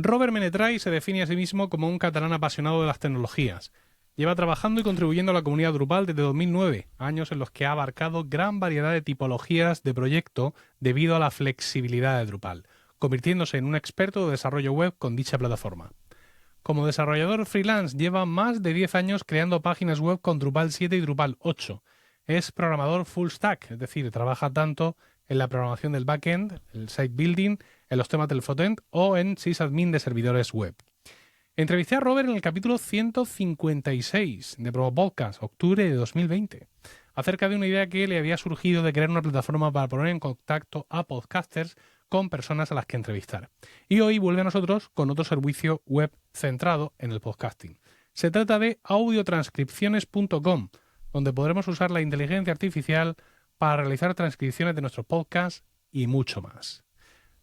Robert Menetray se define a sí mismo como un catalán apasionado de las tecnologías. Lleva trabajando y contribuyendo a la comunidad Drupal desde 2009, años en los que ha abarcado gran variedad de tipologías de proyecto debido a la flexibilidad de Drupal, convirtiéndose en un experto de desarrollo web con dicha plataforma. Como desarrollador freelance lleva más de 10 años creando páginas web con Drupal 7 y Drupal 8. Es programador full stack, es decir, trabaja tanto en la programación del backend, el site building, en los temas del frontend o en sysadmin de servidores web. Entrevisté a Robert en el capítulo 156 de Promo Podcast, octubre de 2020, acerca de una idea que le había surgido de crear una plataforma para poner en contacto a podcasters con personas a las que entrevistar. Y hoy vuelve a nosotros con otro servicio web centrado en el podcasting. Se trata de audiotranscripciones.com, donde podremos usar la inteligencia artificial para realizar transcripciones de nuestros podcasts y mucho más.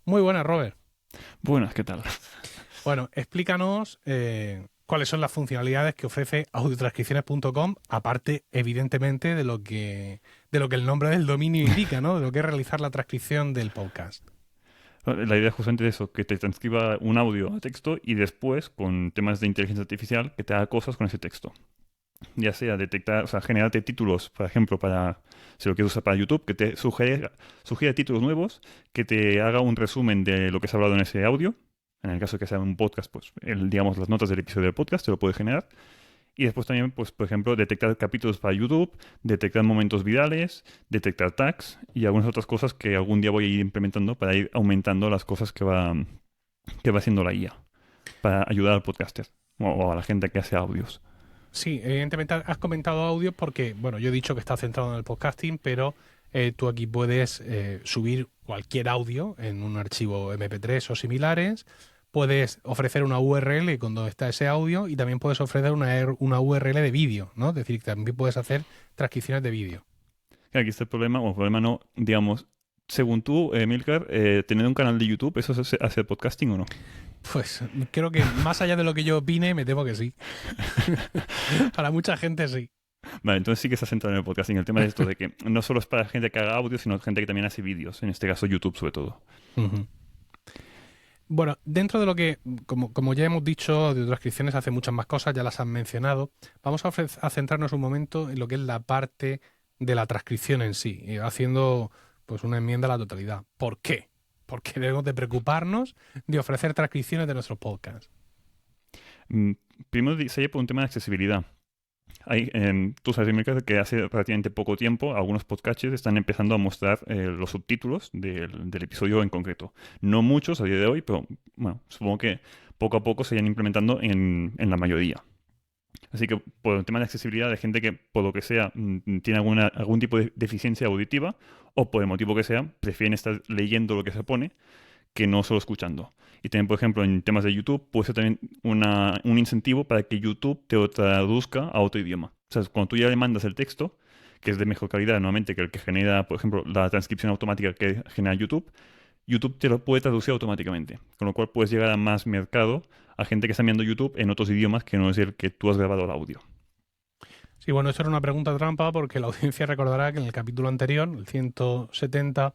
Muy buenas, Robert. Buenas, ¿qué tal? Bueno, explícanos cuáles son las funcionalidades que ofrece audiotranscripciones.com, aparte, evidentemente, de lo que el nombre del dominio indica, ¿no? De lo que es realizar la transcripción del podcast. La idea es justamente eso, que te transcriba un audio a texto y después, con temas de inteligencia artificial, que te haga cosas con ese texto. Ya sea detectar, o sea, generarte títulos, por ejemplo, para, si lo quieres usar para YouTube, que te sugiera títulos nuevos, que te haga un resumen de lo que se ha hablado en ese audio. En el caso de que sea un podcast, pues, digamos, las notas del episodio del podcast te lo puede generar. Y después también, pues, por ejemplo, detectar capítulos para YouTube, detectar momentos virales, detectar tags y algunas otras cosas que algún día voy a ir implementando para ir aumentando las cosas que va haciendo la IA, para ayudar al podcaster o a la gente que hace audios. Sí, evidentemente has comentado audios porque, bueno, yo he dicho que está centrado en el podcasting, pero tú aquí puedes subir cualquier audio en un archivo MP3 o similares. Puedes ofrecer una URL cuando está ese audio y también puedes ofrecer una URL de vídeo, ¿no? Es decir, que también puedes hacer transcripciones de vídeo. Aquí está el problema, o el problema no, digamos, según tú, Milcar, tener un canal de YouTube, ¿eso es hacer podcasting o no? Pues creo que más allá de lo que yo opine, me temo que sí. Para mucha gente sí. Vale, entonces sí que está centrado en el podcasting. El tema es esto de que no solo es para gente que haga audio, sino gente que también hace vídeos, en este caso YouTube sobre todo. Uh-huh. Bueno, dentro de lo que, como ya hemos dicho, de transcripciones hace muchas más cosas, ya las han mencionado. Vamos a centrarnos un momento en lo que es la parte de la transcripción en sí, haciendo pues una enmienda a la totalidad. ¿Por qué? Porque debemos de preocuparnos de ofrecer transcripciones de nuestros podcasts. Primero sería por un tema de accesibilidad. Tú sabes, Emilcar, que hace relativamente poco tiempo algunos podcasters están empezando a mostrar los subtítulos del episodio en concreto. No muchos a día de hoy, pero bueno, supongo que poco a poco se irán implementando en la mayoría. Así que por el tema de accesibilidad de gente que, por lo que sea, tiene algún tipo de deficiencia auditiva o por el motivo que sea, prefieren estar leyendo lo que se pone que no solo escuchando. Y también, por ejemplo, en temas de YouTube puede ser también un incentivo para que YouTube te lo traduzca a otro idioma. O sea, cuando tú ya le mandas el texto, que es de mejor calidad normalmente que el que genera, por ejemplo, la transcripción automática que genera YouTube, YouTube te lo puede traducir automáticamente. Con lo cual puedes llegar a más mercado, a gente que está viendo YouTube en otros idiomas que no es el que tú has grabado el audio. Sí, bueno, esto era una pregunta trampa porque la audiencia recordará que en el capítulo anterior, el 170,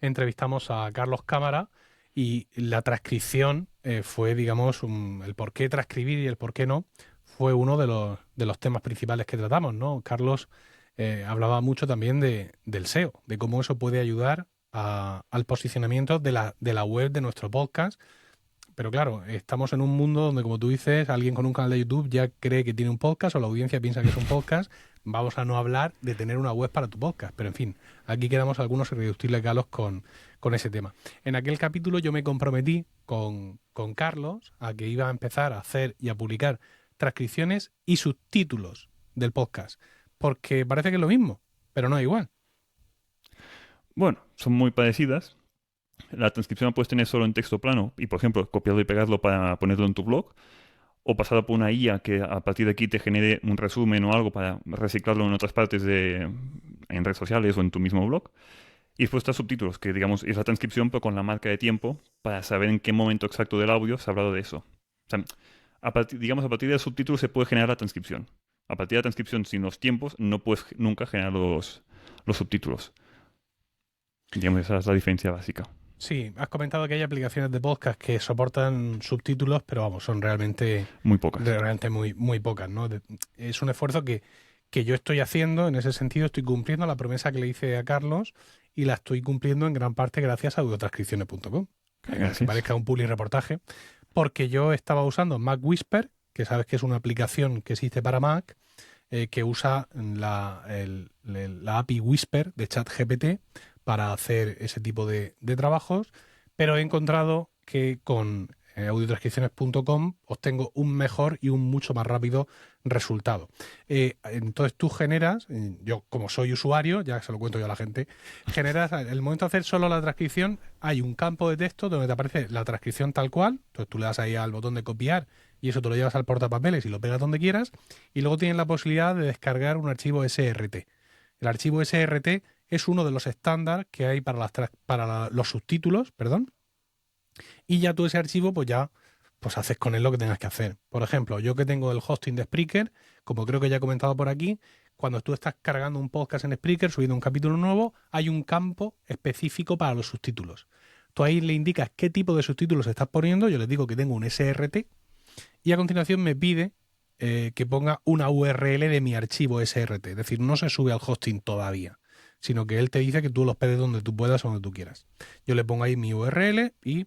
entrevistamos a Carlos Cámara y la transcripción fue, digamos, el por qué transcribir y el por qué no, fue uno de los temas principales que tratamos, ¿no? Carlos hablaba mucho también del SEO, de cómo eso puede ayudar al posicionamiento de la web de nuestro podcast. Pero claro, estamos en un mundo donde, como tú dices, alguien con un canal de YouTube ya cree que tiene un podcast o la audiencia piensa que es un podcast. Vamos a no hablar de tener una web para tu podcast. Pero en fin, aquí quedamos algunos irreductibles galos con ese tema. En aquel capítulo yo me comprometí con Carlos a que iba a empezar a hacer y a publicar transcripciones y subtítulos del podcast. Porque parece que es lo mismo, pero no es igual. Bueno, son muy parecidas. La transcripción la puedes tener solo en texto plano y, por ejemplo, copiarlo y pegarlo para ponerlo en tu blog, o pasarlo por una IA que a partir de aquí te genere un resumen o algo para reciclarlo en otras partes en redes sociales o en tu mismo blog. Y después está subtítulos, que digamos es la transcripción pero con la marca de tiempo para saber en qué momento exacto del audio se ha hablado de eso. O sea, a partir del subtítulo se puede generar la transcripción. A partir de la transcripción sin los tiempos no puedes nunca generar los subtítulos. Digamos, esa es la diferencia básica. Sí, has comentado que hay aplicaciones de podcast que soportan subtítulos, pero vamos, son realmente, Muy pocas. realmente muy, muy pocas, ¿no? Es un esfuerzo que yo estoy haciendo, en ese sentido estoy cumpliendo la promesa que le hice a Carlos y la estoy cumpliendo en gran parte gracias a audiotranscripciones.com. Aunque Gracias. parezca un publi reportaje, porque yo estaba usando Mac Whisper, que sabes que es una aplicación que existe para Mac, que usa la API Whisper de ChatGPT para hacer ese tipo de trabajos, pero he encontrado que con audiotranscripciones.com obtengo un mejor y un mucho más rápido resultado. Entonces tú generas, yo como soy usuario, ya se lo cuento yo a la gente, generas, el momento de hacer solo la transcripción, hay un campo de texto donde te aparece la transcripción tal cual, entonces tú le das ahí al botón de copiar y eso te lo llevas al portapapeles y lo pegas donde quieras, y luego tienes la posibilidad de descargar un archivo SRT. El archivo SRT es uno de los estándares que hay para los subtítulos, perdón, y ya tú ese archivo pues haces con él lo que tengas que hacer. Por ejemplo, yo que tengo el hosting de Spreaker, como creo que ya he comentado por aquí, cuando tú estás cargando un podcast en Spreaker, subiendo un capítulo nuevo, hay un campo específico para los subtítulos. Tú ahí le indicas qué tipo de subtítulos estás poniendo, yo les digo que tengo un SRT, y a continuación me pide que ponga una URL de mi archivo SRT. Es decir, no se sube al hosting todavía, sino que él te dice que tú los pedes donde tú puedas o donde tú quieras. Yo le pongo ahí mi URL y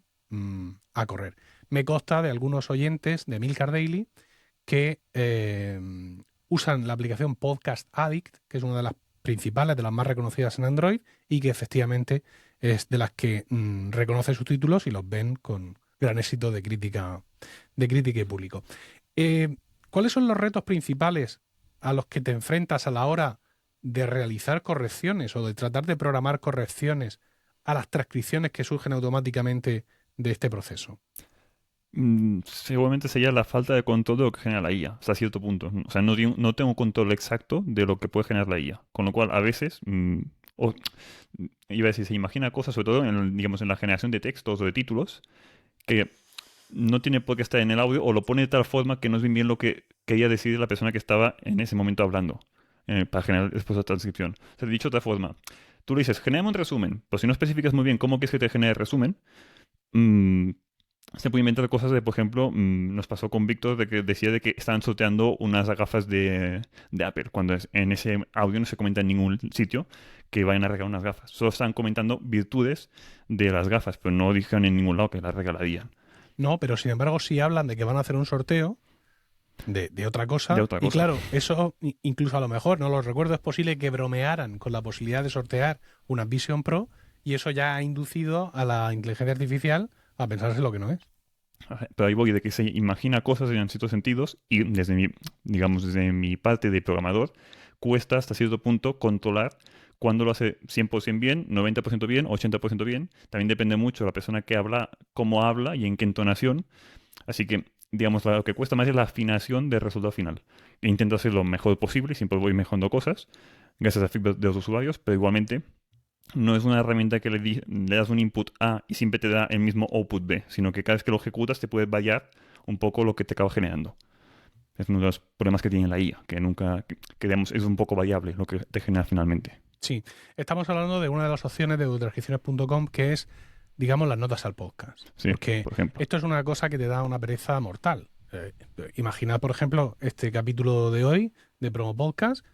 a correr. Me consta de algunos oyentes de Milcar Daily que usan la aplicación Podcast Addict, que es una de las principales, de las más reconocidas en Android, y que efectivamente es de las que reconoce sus títulos y los ven con gran éxito de crítica y público. ¿Cuáles son los retos principales a los que te enfrentas a la hora de realizar correcciones o de tratar de programar correcciones a las transcripciones que surgen automáticamente de este proceso? Seguramente sería la falta de control de lo que genera la IA, hasta cierto punto. O sea, no tengo control exacto de lo que puede generar la IA. Con lo cual, a veces, iba a decir, se imagina cosas, sobre todo digamos, en la generación de textos o de títulos, que no tiene por qué estar en el audio o lo pone de tal forma que no es bien lo que quería decir la persona que estaba en ese momento hablando para generar después la transcripción. O sea, dicho de otra forma, tú le dices, genérame un resumen, pero si no especificas muy bien cómo quieres que te genere el resumen, se puede inventar cosas de, por ejemplo, nos pasó con Víctor de que decía de que estaban sorteando unas gafas de Apple, cuando en ese audio no se comenta en ningún sitio que vayan a regalar unas gafas. Solo están comentando virtudes de las gafas, pero no dijeron en ningún lado que las regalarían. No, pero sin embargo sí hablan de que van a hacer un sorteo de otra De cosa. otra Y cosa. claro, eso incluso a lo mejor, no lo recuerdo, es posible que bromearan con la posibilidad de sortear una Vision Pro y eso ya ha inducido a la inteligencia artificial a pensarse lo que no es. Pero ahí voy de que se imagina cosas en ciertos sentidos y digamos, desde mi parte de programador, cuesta hasta cierto punto controlar cuándo lo hace 100% bien, 90% bien, 80% bien. También depende mucho de la persona que habla, cómo habla y en qué entonación. Así que, digamos, lo que cuesta más es la afinación del resultado final. Intento hacer lo mejor posible, siempre voy mejorando cosas, gracias a feedback de los usuarios, pero igualmente no es una herramienta que le das un input A y siempre te da el mismo output B, sino que cada vez que lo ejecutas te puede variar un poco lo que te acaba generando. Es uno de los problemas que tiene la IA, que nunca, digamos, es un poco variable lo que te genera finalmente. Sí, estamos hablando de una de las opciones de transcripciones.com que es, digamos, las notas al podcast. Sí, Porque por ejemplo. esto es una cosa que te da una pereza mortal. Imagina, por ejemplo, este capítulo de hoy de Promo Podcast,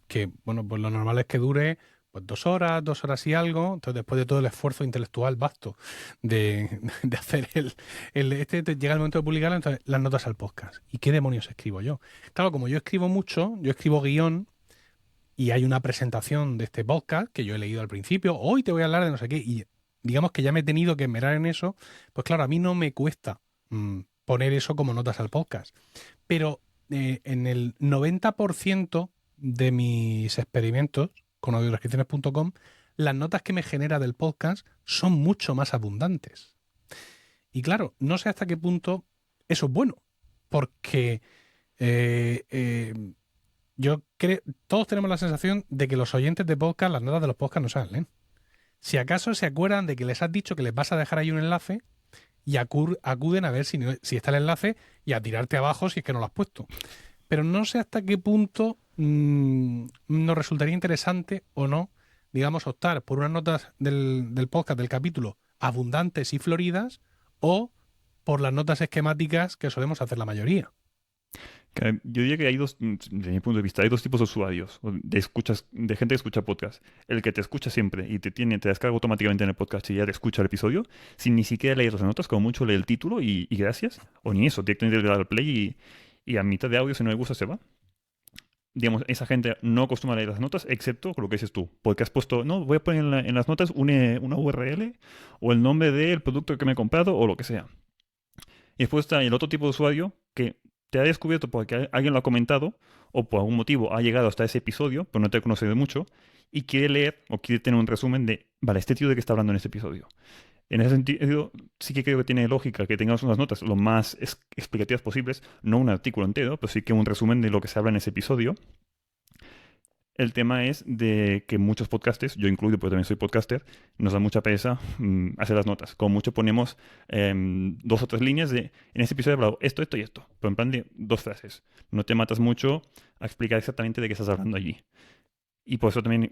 que, bueno, pues lo normal es que dure pues 2 horas y algo. Entonces, después de todo el esfuerzo intelectual vasto de hacer llega el momento de publicarlo, entonces las notas al podcast. ¿Y qué demonios escribo yo? Claro, como yo escribo mucho, yo escribo guión y hay una presentación de este podcast que yo he leído al principio, hoy te voy a hablar de no sé qué, y digamos que ya me he tenido que esmerar en eso, pues claro, a mí no me cuesta poner eso como notas al podcast. Pero en el 90% de mis experimentos con audiotranscripciones.com, las notas que me genera del podcast son mucho más abundantes. Y claro, no sé hasta qué punto eso es bueno, porque yo creo, todos tenemos la sensación de que los oyentes de podcast, las notas de los podcasts no se las leen. Si acaso se acuerdan de que les has dicho que les vas a dejar ahí un enlace y acuden a ver si está el enlace y a tirarte abajo si es que no lo has puesto. Pero no sé hasta qué punto nos resultaría interesante o no, digamos, optar por unas notas del podcast, del capítulo, abundantes y floridas o por las notas esquemáticas que solemos hacer la mayoría. Yo diría que hay dos, desde mi punto de vista, hay dos tipos de usuarios, de gente que escucha podcast. El que te escucha siempre y te descarga automáticamente en el podcast y ya te escucha el episodio, sin ni siquiera leer las notas, como mucho lee el título y gracias, o ni eso, directamente le da al play y a mitad de audio, si no le gusta, se va. Digamos, esa gente no acostumbra a leer las notas, excepto con lo que dices tú, porque has puesto, no, voy a poner en las notas una URL o el nombre del producto que me he comprado o lo que sea. Y después está el otro tipo de usuario que te ha descubierto porque alguien lo ha comentado o por algún motivo ha llegado hasta ese episodio, pero no te ha conocido mucho, y quiere leer o quiere tener un resumen de, vale, este tío de qué está hablando en este episodio. En ese sentido, sí que creo que tiene lógica que tengamos unas notas lo más explicativas posibles, no un artículo entero, pero sí que un resumen de lo que se habla en ese episodio. El tema es de que muchos podcasters, yo incluido porque también soy podcaster, nos da mucha pereza hacer las notas. Como mucho ponemos 2 o 3 líneas de, en este episodio he hablado esto, esto y esto, pero en plan de 2 frases. No te matas mucho a explicar exactamente de qué estás hablando allí. Y por eso también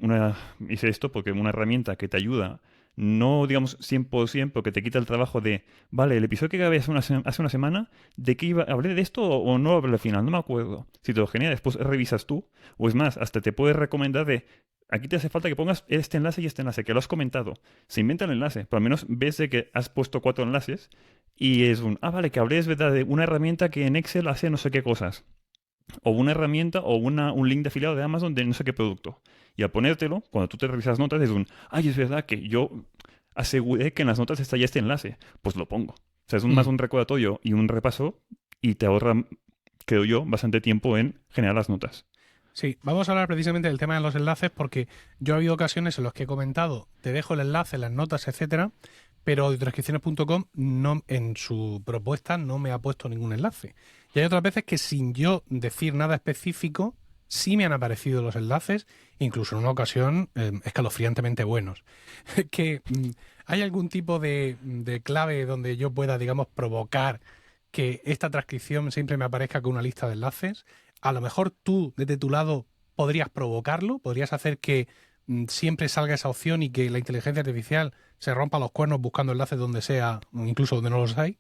hice esto, porque una herramienta que te ayuda, no digamos 100%, porque te quita el trabajo de, vale, el episodio que grabé hace una semana, ¿de qué iba? ¿Hablé de esto o no hablé al final? No me acuerdo. Si te lo genera, después revisas tú, o es más, hasta te puedes recomendar de, aquí te hace falta que pongas este enlace y este enlace, que lo has comentado. Se inventa el enlace, pero al menos ves de que has puesto 4 enlaces y es vale, que hablé, es verdad, de una herramienta que en Excel hace no sé qué cosas. O una herramienta o un link de afiliado de Amazon de no sé qué producto. Y al ponértelo, cuando tú te revisas notas, es ay, es verdad que yo aseguré que en las notas está ya este enlace. Pues lo pongo. O sea, es más un recordatorio y un repaso y te ahorra, creo yo, bastante tiempo en generar las notas. Sí, vamos a hablar precisamente del tema de los enlaces porque yo ha habido ocasiones en las que he comentado, te dejo el enlace, las notas, etcétera, pero audiotranscripciones.com no, en su propuesta no me ha puesto ningún enlace. Y hay otras veces que sin yo decir nada específico, sí me han aparecido los enlaces, incluso en una ocasión escalofriantemente buenos. Que ¿hay algún tipo de clave donde yo pueda, digamos, provocar que esta transcripción siempre me aparezca con una lista de enlaces? A lo mejor tú, desde tu lado, podrías provocarlo, podrías hacer que siempre salga esa opción y que la inteligencia artificial se rompa los cuernos buscando enlaces donde sea, incluso donde no los hay.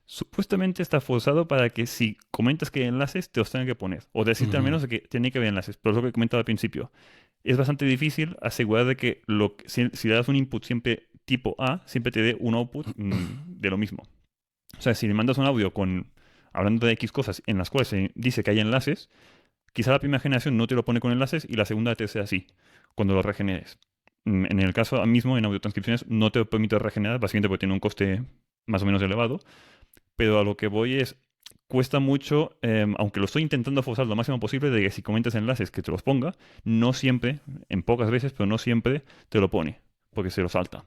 Supuestamente está forzado para que si comentas que hay enlaces, te los tengan que poner. O decirte al menos de que tiene que haber enlaces. Pero es lo que he comentado al principio. Es bastante difícil asegurar de que si le das un input siempre tipo A, siempre te dé un output de lo mismo. O sea, si le mandas un audio hablando de X cosas en las cuales se dice que hay enlaces, quizá la primera generación no te lo pone con enlaces y la segunda y tercera sí, cuando lo regeneres. En el caso mismo, en audiotranscripciones, no te lo permite regenerar, básicamente porque tiene un coste más o menos elevado. Pero a lo que voy es, cuesta mucho, aunque lo estoy intentando forzar lo máximo posible, de que si comentas enlaces que te los ponga, no siempre, en pocas veces, pero no siempre te lo pone, porque se lo salta.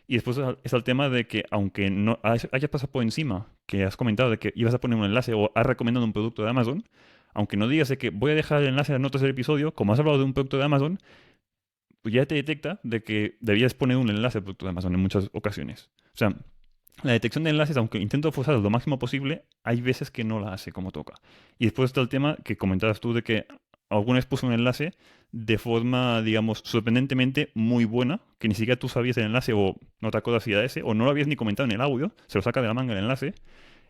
Y después está el tema de que aunque no hayas pasado por encima, que has comentado de que ibas a poner un enlace o has recomendado un producto de Amazon, aunque no digas de que voy a dejar el enlace a las notas del episodio, como has hablado de un producto de Amazon, pues ya te detecta de que debías poner un enlace al producto de Amazon en muchas ocasiones. O sea, la detección de enlaces, aunque intento forzar lo máximo posible, hay veces que no la hace como toca. Y después está el tema que comentabas tú de que alguna vez puso un enlace de forma, digamos, sorprendentemente muy buena, que ni siquiera tú sabías el enlace o no te acuerdas si era ese, o no lo habías ni comentado en el audio, se lo saca de la manga el enlace.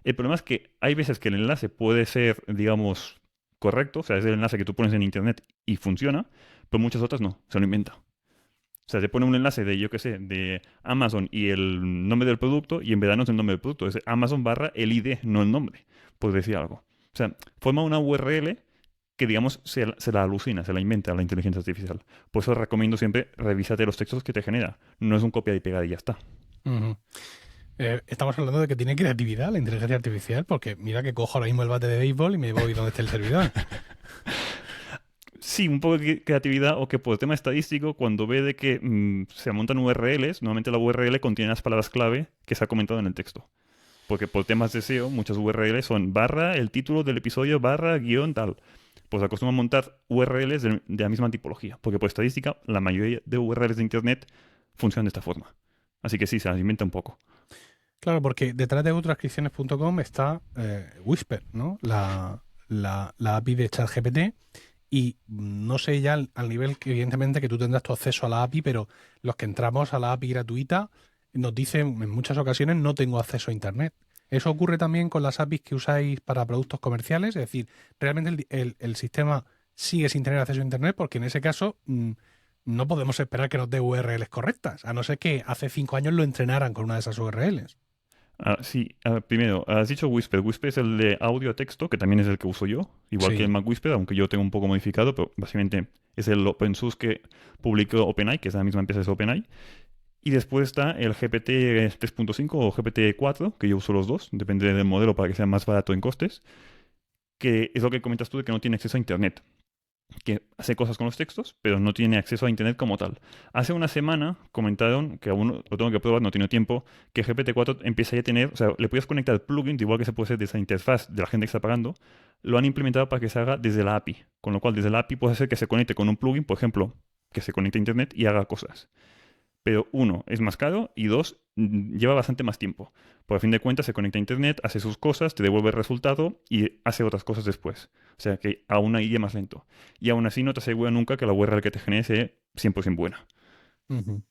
El problema es que hay veces que el enlace puede ser, digamos, correcto, o sea, es el enlace que tú pones en internet y funciona, pero muchas otras no, se lo inventa. O sea, te pone un enlace de, yo qué sé, de Amazon y el nombre del producto, y en verdad no es el nombre del producto, es Amazon / el ID, no el nombre, por decir algo. O sea, forma una URL que, digamos, se la alucina, se la inventa la inteligencia artificial. Por eso recomiendo siempre revísate los textos que te genera. No es un copia y pega y ya está. Estamos hablando de que tiene creatividad la inteligencia artificial, porque mira que cojo ahora mismo el bate de béisbol y me voy donde esté el servidor. Sí, un poco de creatividad, o que por tema estadístico, cuando ve de que se montan URLs, normalmente la URL contiene las palabras clave que se ha comentado en el texto. Porque por temas de SEO, muchas URLs son / el título del episodio / guión tal. Pues acostumbran a montar URLs de la misma tipología. Porque por estadística, la mayoría de URLs de Internet funcionan de esta forma. Así que sí, se las inventa un poco. Claro, porque detrás de audiotranscripciones.com está Whisper, ¿no? La API de ChatGPT. Y no sé ya al nivel que evidentemente que tú tendrás tu acceso a la API, pero los que entramos a la API gratuita nos dice en muchas ocasiones no tengo acceso a Internet. Eso ocurre también con las APIs que usáis para productos comerciales, es decir, realmente el sistema sigue sin tener acceso a Internet porque en ese caso no podemos esperar que nos dé URLs correctas, a no ser que hace 5 años lo entrenaran con una de esas URLs. Sí, primero, has dicho Whisper. Whisper es el de audio a texto, que también es el que uso yo, igual que el Sí. Mac Whisper, aunque yo tengo un poco modificado, pero básicamente es el open source que publicó OpenAI, que es la misma empresa de OpenAI. Y después está el GPT 3.5 o GPT 4, que yo uso los dos, depende del modelo para que sea más barato en costes, que es lo que comentas tú de que no tiene acceso a Internet, que hace cosas con los textos, pero no tiene acceso a Internet como tal. Hace una semana comentaron, que aún lo tengo que probar, no tengo tiempo, que GPT-4 empieza ya a tener, o sea, le puedes conectar plugins, igual que se puede hacer desde la interfaz de la gente que está pagando, lo han implementado para que se haga desde la API, con lo cual desde la API puedes hacer que se conecte con un plugin, por ejemplo, que se conecte a Internet y haga cosas. Pero uno, es más caro y dos, lleva bastante más tiempo. Por a fin de cuentas se conecta a Internet, hace sus cosas, te devuelve el resultado y hace otras cosas después. O sea que aún ahí es más lento. Y aún así no te asegura nunca que la URL que te genere sea 100% buena. Ujú.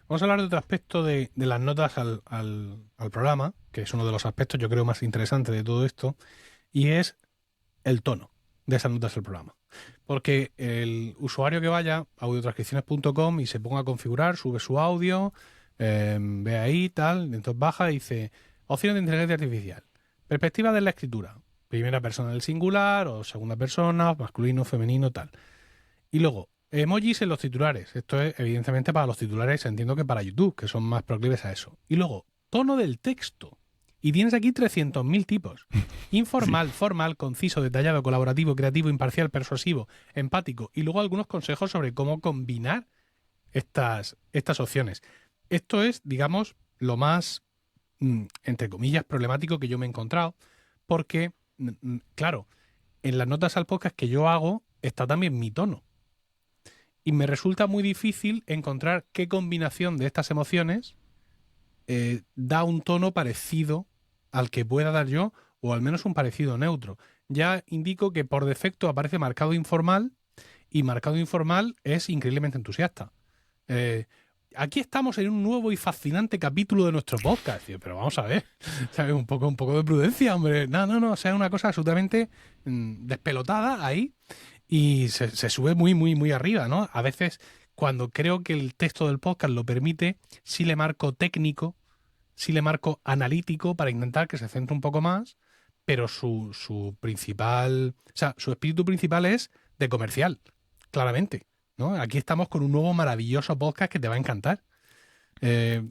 Vamos a hablar de otro aspecto de las notas al programa, que es uno de los aspectos yo creo más interesantes de todo esto, y es el tono de esas notas del programa. Porque el usuario que vaya a audiotranscripciones.com y se ponga a configurar, sube su audio, ve ahí, tal, entonces baja y dice, opciones de inteligencia artificial, perspectiva de la escritura, primera persona del singular o segunda persona, masculino, femenino, tal. Y luego, emojis en los titulares. Esto es evidentemente para los titulares, entiendo que para YouTube, que son más proclives a eso. Y luego, tono del texto. Y tienes aquí 300.000 tipos. Sí. Informal, formal, conciso, detallado, colaborativo, creativo, imparcial, persuasivo, empático. Y luego algunos consejos sobre cómo combinar estas opciones. Esto es, digamos, lo más, entre comillas, problemático que yo me he encontrado. Porque, claro, en las notas al podcast que yo hago está también mi tono. Y me resulta muy difícil encontrar qué combinación de estas emociones da un tono parecido al que pueda dar yo, o al menos un parecido neutro. Ya indico que por defecto aparece marcado informal, y marcado informal es increíblemente entusiasta. Eh, Aquí estamos en un nuevo y fascinante capítulo de nuestro podcast. Pero vamos a ver, ¿sabes? Un poco de prudencia, hombre. No, no, no. O sea, una cosa absolutamente despelotada ahí y se sube muy, muy, muy arriba, ¿no? A veces, cuando creo que el texto del podcast lo permite, sí le marco técnico, sí le marco analítico para intentar que se centre un poco más, pero su principal, o sea, su espíritu principal es de comercial, claramente, ¿no? Aquí estamos con un nuevo maravilloso podcast que te va a encantar. Eh,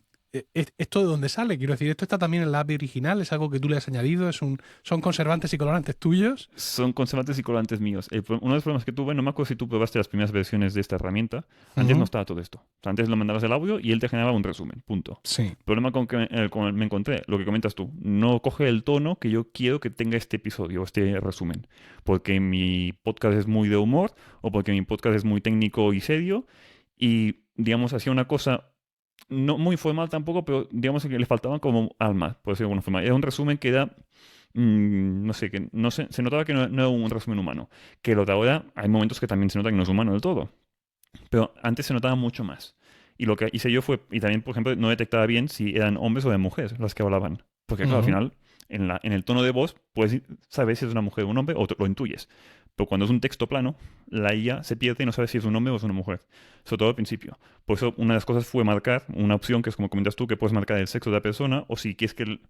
¿Esto de dónde sale? Quiero decir, ¿esto está también en la API original? ¿Es algo que tú le has añadido? ¿Son conservantes y colorantes tuyos? Son conservantes y colorantes míos. Uno de los problemas que tuve, no me acuerdo si tú probaste las primeras versiones de esta herramienta, antes no Ujú. estaba todo esto. O sea, antes lo mandabas el audio y él te generaba un resumen, punto. Sí. Problema con el me encontré, lo que comentas tú, no coge el tono que yo quiero que tenga este episodio o este resumen, porque mi podcast es muy de humor o porque mi podcast es muy técnico y serio y, digamos, hacía una cosa no muy formal tampoco, pero digamos que le faltaba como alma, por decirlo de alguna forma. Era un resumen que era, no sé, que no se notaba que no era un resumen humano. Que lo de ahora, hay momentos que también se nota que no es humano del todo, pero antes se notaba mucho más. Y lo que hice yo fue, y también, por ejemplo, no detectaba bien si eran hombres o de mujeres las que hablaban. Porque, claro, al Ujú. final, en el tono de voz, puedes saber si es una mujer o un hombre o lo intuyes. Pero cuando es un texto plano, la IA se pierde y no sabe si es un hombre o es una mujer. Sobre todo al principio. Por eso, una de las cosas fue marcar una opción que es como comentas tú, que puedes marcar el sexo de la persona o si quieres que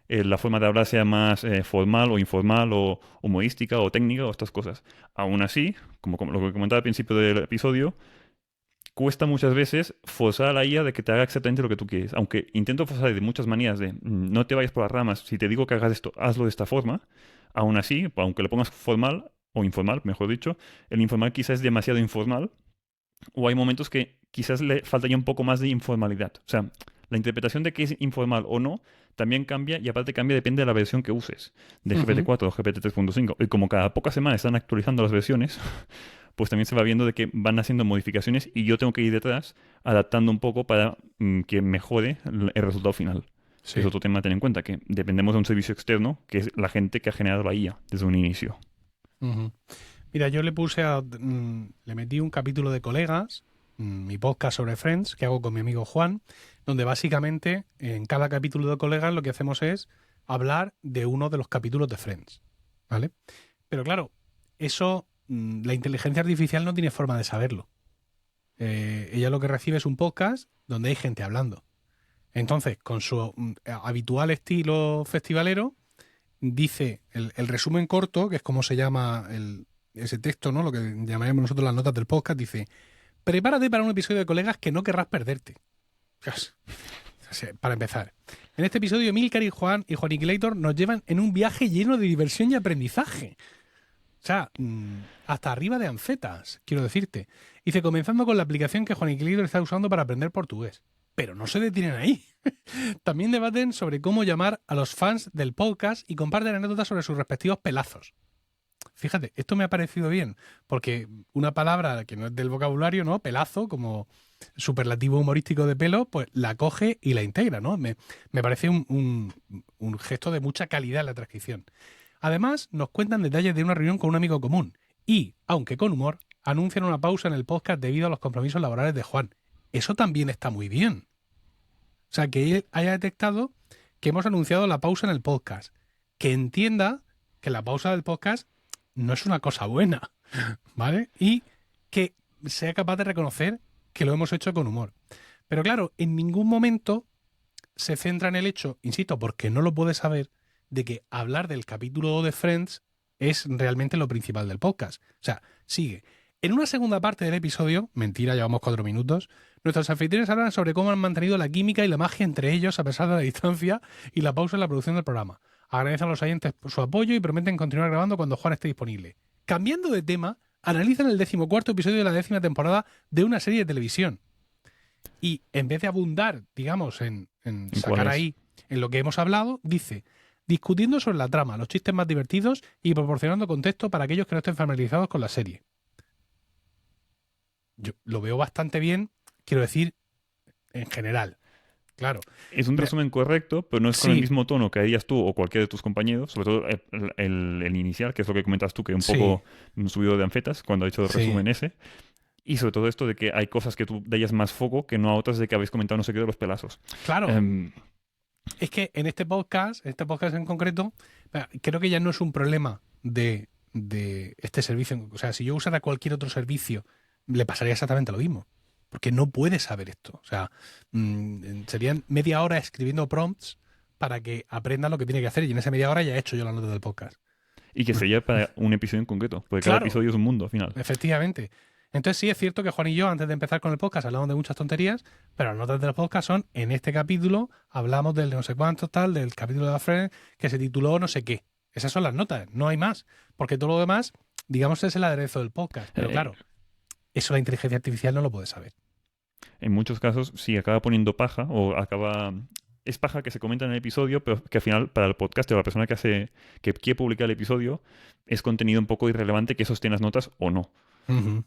la forma de hablar sea más formal o informal o humorística o técnica o estas cosas. Aún así, como lo que comentaba al principio del episodio, cuesta muchas veces forzar a la IA de que te haga exactamente lo que tú quieres. Aunque intento forzar de muchas maneras de no te vayas por las ramas, si te digo que hagas esto, hazlo de esta forma. Aún así, aunque le pongas formal o informal, mejor dicho, el informal quizás es demasiado informal o hay momentos que quizás le faltaría un poco más de informalidad. O sea, la interpretación de qué es informal o no también cambia y aparte cambia depende de la versión que uses, de Ujú. GPT-4 o GPT 3.5. Y como cada pocas semanas están actualizando las versiones, pues también se va viendo de que van haciendo modificaciones y yo tengo que ir detrás adaptando un poco para que mejore el resultado final. Que es Sí. otro tema a tener en cuenta, que dependemos de un servicio externo, que es la gente que ha generado la IA desde un inicio. Ujú. Mira, yo le metí un capítulo de Colegas, mi podcast sobre Friends, que hago con mi amigo Juan. donde básicamente en cada capítulo de Colegas lo que hacemos es hablar de uno de los capítulos de Friends, ¿vale? Pero claro, eso la inteligencia artificial no tiene forma de saberlo. Ella lo que recibe es un podcast donde hay gente hablando. Entonces, con su habitual estilo festivalero, dice el resumen corto, que es como se llama ese texto, ¿no? Lo que llamaremos nosotros las notas del podcast, dice: prepárate para un episodio de Colegas que no querrás perderte. Para empezar, en este episodio Emilcar y Juan y Juaniquilator nos llevan en un viaje lleno de diversión y aprendizaje. O sea, hasta arriba de anfetas, quiero decirte. Dice, comenzando con la aplicación que Juaniquilator está usando para aprender portugués. Pero no se detienen ahí. También debaten sobre cómo llamar a los fans del podcast y comparten anécdotas sobre sus respectivos pelazos. Fíjate, esto me ha parecido bien, porque una palabra que no es del vocabulario, ¿no? Pelazo, como superlativo humorístico de pelo, pues la coge y la integra, ¿no? Me parece un gesto de mucha calidad en la transcripción. Además, nos cuentan detalles de una reunión con un amigo común y, aunque con humor, anuncian una pausa en el podcast debido a los compromisos laborales de Juan. Eso también está muy bien. O sea, que él haya detectado que hemos anunciado la pausa en el podcast. Que entienda que la pausa del podcast no es una cosa buena, ¿vale? Y que sea capaz de reconocer que lo hemos hecho con humor. Pero claro, en ningún momento se centra en el hecho, insisto, porque no lo puede saber, de que hablar del capítulo de Friends es realmente lo principal del podcast. O sea, sigue. En una segunda parte del episodio, mentira, llevamos 4 minutos, nuestros anfitriones hablan sobre cómo han mantenido la química y la magia entre ellos a pesar de la distancia y la pausa en la producción del programa. Agradecen a los oyentes por su apoyo y prometen continuar grabando cuando Juan esté disponible. Cambiando de tema, analizan el 14º episodio de la 10ª temporada de una serie de televisión. Y en vez de abundar, digamos, en sacar ahí en lo que hemos hablado, dice: discutiendo sobre la trama, los chistes más divertidos y proporcionando contexto para aquellos que no estén familiarizados con la serie. Yo lo veo bastante bien, quiero decir, en general. Claro. Es un resumen correcto, pero no es con el mismo tono que harías tú o cualquiera de tus compañeros, sobre todo el inicial, que es lo que comentas tú, que un poco subido de anfetas cuando ha hecho el resumen ese. Y sobre todo esto de que hay cosas que tú dayas más foco que no a otras de que habéis comentado no sé qué de los pelazos. Claro. Es que en este podcast en concreto, creo que ya no es un problema de este servicio. O sea, si yo usara cualquier otro servicio, le pasaría exactamente lo mismo. Porque no puede saber esto. O sea, serían media hora escribiendo prompts para que aprenda lo que tiene que hacer. Y en esa media hora ya he hecho yo la nota del podcast. Y que sería para un episodio en concreto. Porque cada episodio es un mundo al final. Efectivamente. Entonces sí, es cierto que Juan y yo, antes de empezar con el podcast, hablamos de muchas tonterías, pero las notas del podcast son, en este capítulo, hablamos del no sé cuánto tal, del capítulo de la Friends, que se tituló no sé qué. Esas son las notas, no hay más. Porque todo lo demás, digamos, es el aderezo del podcast. Pero claro, eso la inteligencia artificial no lo puede saber. En muchos casos, sí, acaba poniendo paja o acaba... Es paja que se comenta en el episodio, pero que al final, para el podcast o la persona que quiere publicar el episodio, es contenido un poco irrelevante que sostiene las notas o no. Uh-huh.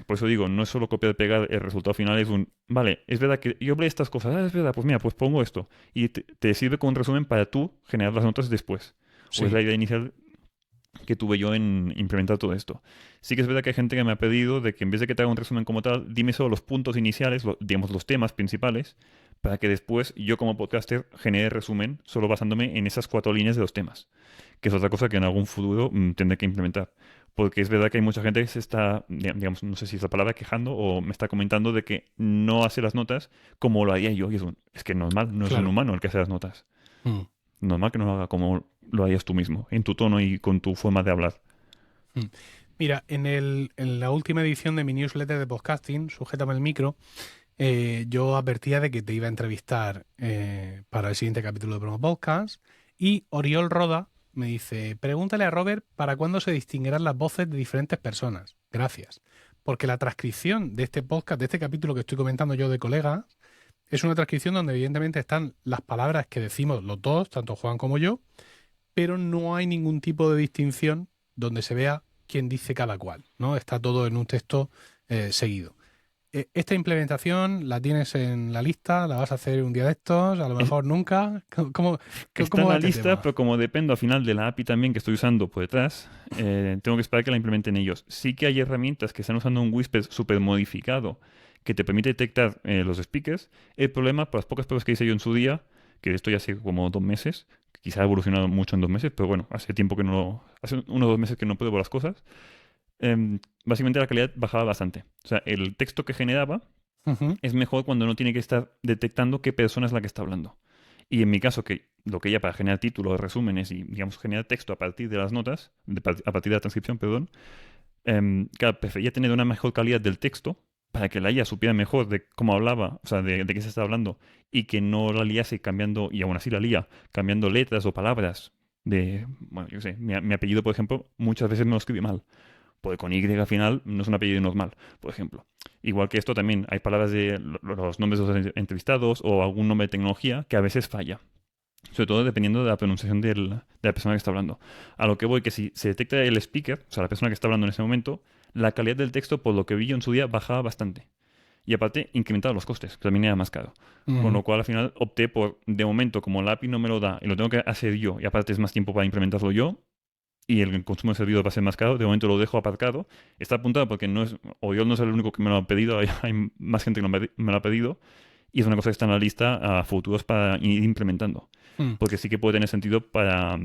Por eso digo, no es solo copiar y pegar, el resultado final es un... Vale, es verdad que yo hablé estas cosas, es verdad, pues mira, pues pongo esto. Y te sirve como un resumen para tú generar las notas después. Sí. O es la idea inicial que tuve yo en implementar todo esto. Sí que es verdad que hay gente que me ha pedido de que en vez de que te haga un resumen como tal, dime solo los puntos iniciales, digamos los temas principales, para que después yo como podcaster genere resumen solo basándome en esas 4 líneas de los temas. Que es otra cosa que en algún futuro tendré que implementar. Porque es verdad que hay mucha gente que se está, digamos, no sé si es la palabra, quejando o me está comentando de que no hace las notas como lo haría yo. Y es que normal, no es un humano el que hace las notas. Normal que no lo haga como lo harías tú mismo, en tu tono y con tu forma de hablar. Mira, en la última edición de mi newsletter de podcasting, Sujétame el micro, yo advertía de que te iba a entrevistar para el siguiente capítulo de Promo Podcast, y Oriol Roda me dice: pregúntale a Robert para cuándo se distinguirán las voces de diferentes personas. Gracias. Porque la transcripción de este podcast, de este capítulo que estoy comentando yo de Colegas, es una transcripción donde evidentemente están las palabras que decimos los dos, tanto Juan como yo, pero no hay ningún tipo de distinción donde se vea quién dice cada cual, ¿no? Está todo en un texto seguido. Esta implementación la tienes en la lista, la vas a hacer un día de estos, a lo mejor nunca. ¿Cómo está en la lista, pero como dependo al final de la API también que estoy usando por detrás, tengo que esperar que la implementen ellos. Sí que hay herramientas que están usando un Whisper súper modificado, que te permite detectar los speakers. El problema, por las pocas pruebas que hice yo en su día, que esto ya hace como 2 meses, quizá ha evolucionado mucho en 2 meses, pero bueno, hace tiempo que no, hace 1 o 2 meses que no pruebo las cosas, básicamente la calidad bajaba bastante. O sea, el texto que generaba Ujú. es mejor cuando no tiene que estar detectando qué persona es la que está hablando. Y en mi caso, que lo que ella para generar títulos, resúmenes y, digamos, generar texto a partir de las notas, a partir de la transcripción, perdón, claro, prefería tener una mejor calidad del texto para que la IA supiera mejor de cómo hablaba, o sea, de qué se estaba hablando, y que no la liase cambiando, y aún así la lía, cambiando letras o palabras de, bueno, yo qué sé, mi apellido, por ejemplo, muchas veces me lo escribe mal. Porque con Y al final no es un apellido normal, por ejemplo. Igual que esto también, hay palabras de los nombres de los entrevistados o algún nombre de tecnología que a veces falla. Sobre todo dependiendo de la pronunciación de la persona que está hablando. A lo que voy, que si se detecta el speaker, o sea, la persona que está hablando en ese momento, la calidad del texto, por lo que vi yo en su día, bajaba bastante. Y aparte, incrementaba los costes, que también era más caro. Con Ujú. lo cual, al final, opté por, de momento, como la API no me lo da y lo tengo que hacer yo, y aparte es más tiempo para implementarlo yo, y el consumo de servidor va a ser más caro, de momento lo dejo aparcado. Está apuntado porque no es, o yo no soy el único que me lo ha pedido, hay más gente que me lo ha pedido, y es una cosa que está en la lista a futuros para ir implementando. Mm. Porque sí que puede tener sentido para,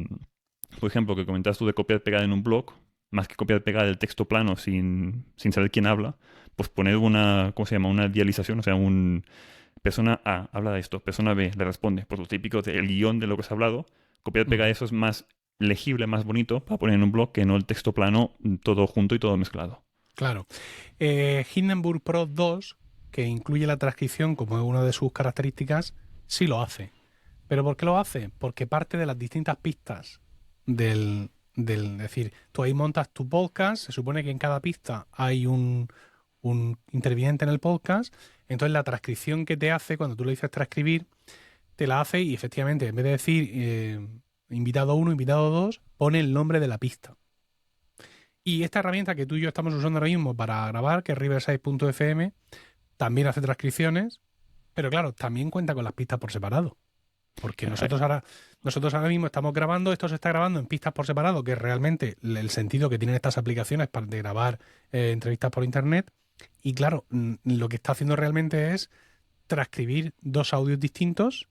por ejemplo, que comentas tú de copiar y pegar en un blog, más que copiar y pegar el texto plano sin saber quién habla, pues poner una, ¿cómo se llama? Una dialización, o sea, un persona A habla de esto, persona B le responde, pues lo típico del guión de lo que se ha hablado, copiar y pegar Ujú. eso es más legible, más bonito para poner en un blog que no el texto plano todo junto y todo mezclado. Claro. Hindenburg Pro 2, que incluye la transcripción como una de sus características, sí lo hace. ¿Pero por qué lo hace? Porque parte de las distintas pistas es decir, tú ahí montas tu podcast, se supone que en cada pista hay un interviniente en el podcast, entonces la transcripción que te hace, cuando tú le dices transcribir, te la hace y efectivamente, en vez de decir invitado uno, invitado 2, pone el nombre de la pista. Y esta herramienta que tú y yo estamos usando ahora mismo para grabar, que es Riverside.fm, también hace transcripciones, pero claro, también cuenta con las pistas por separado. Porque nosotros ahora mismo estamos grabando, esto se está grabando en pistas por separado, que es realmente el sentido que tienen estas aplicaciones para de grabar entrevistas por internet. Y claro, lo que está haciendo realmente es transcribir dos audios distintos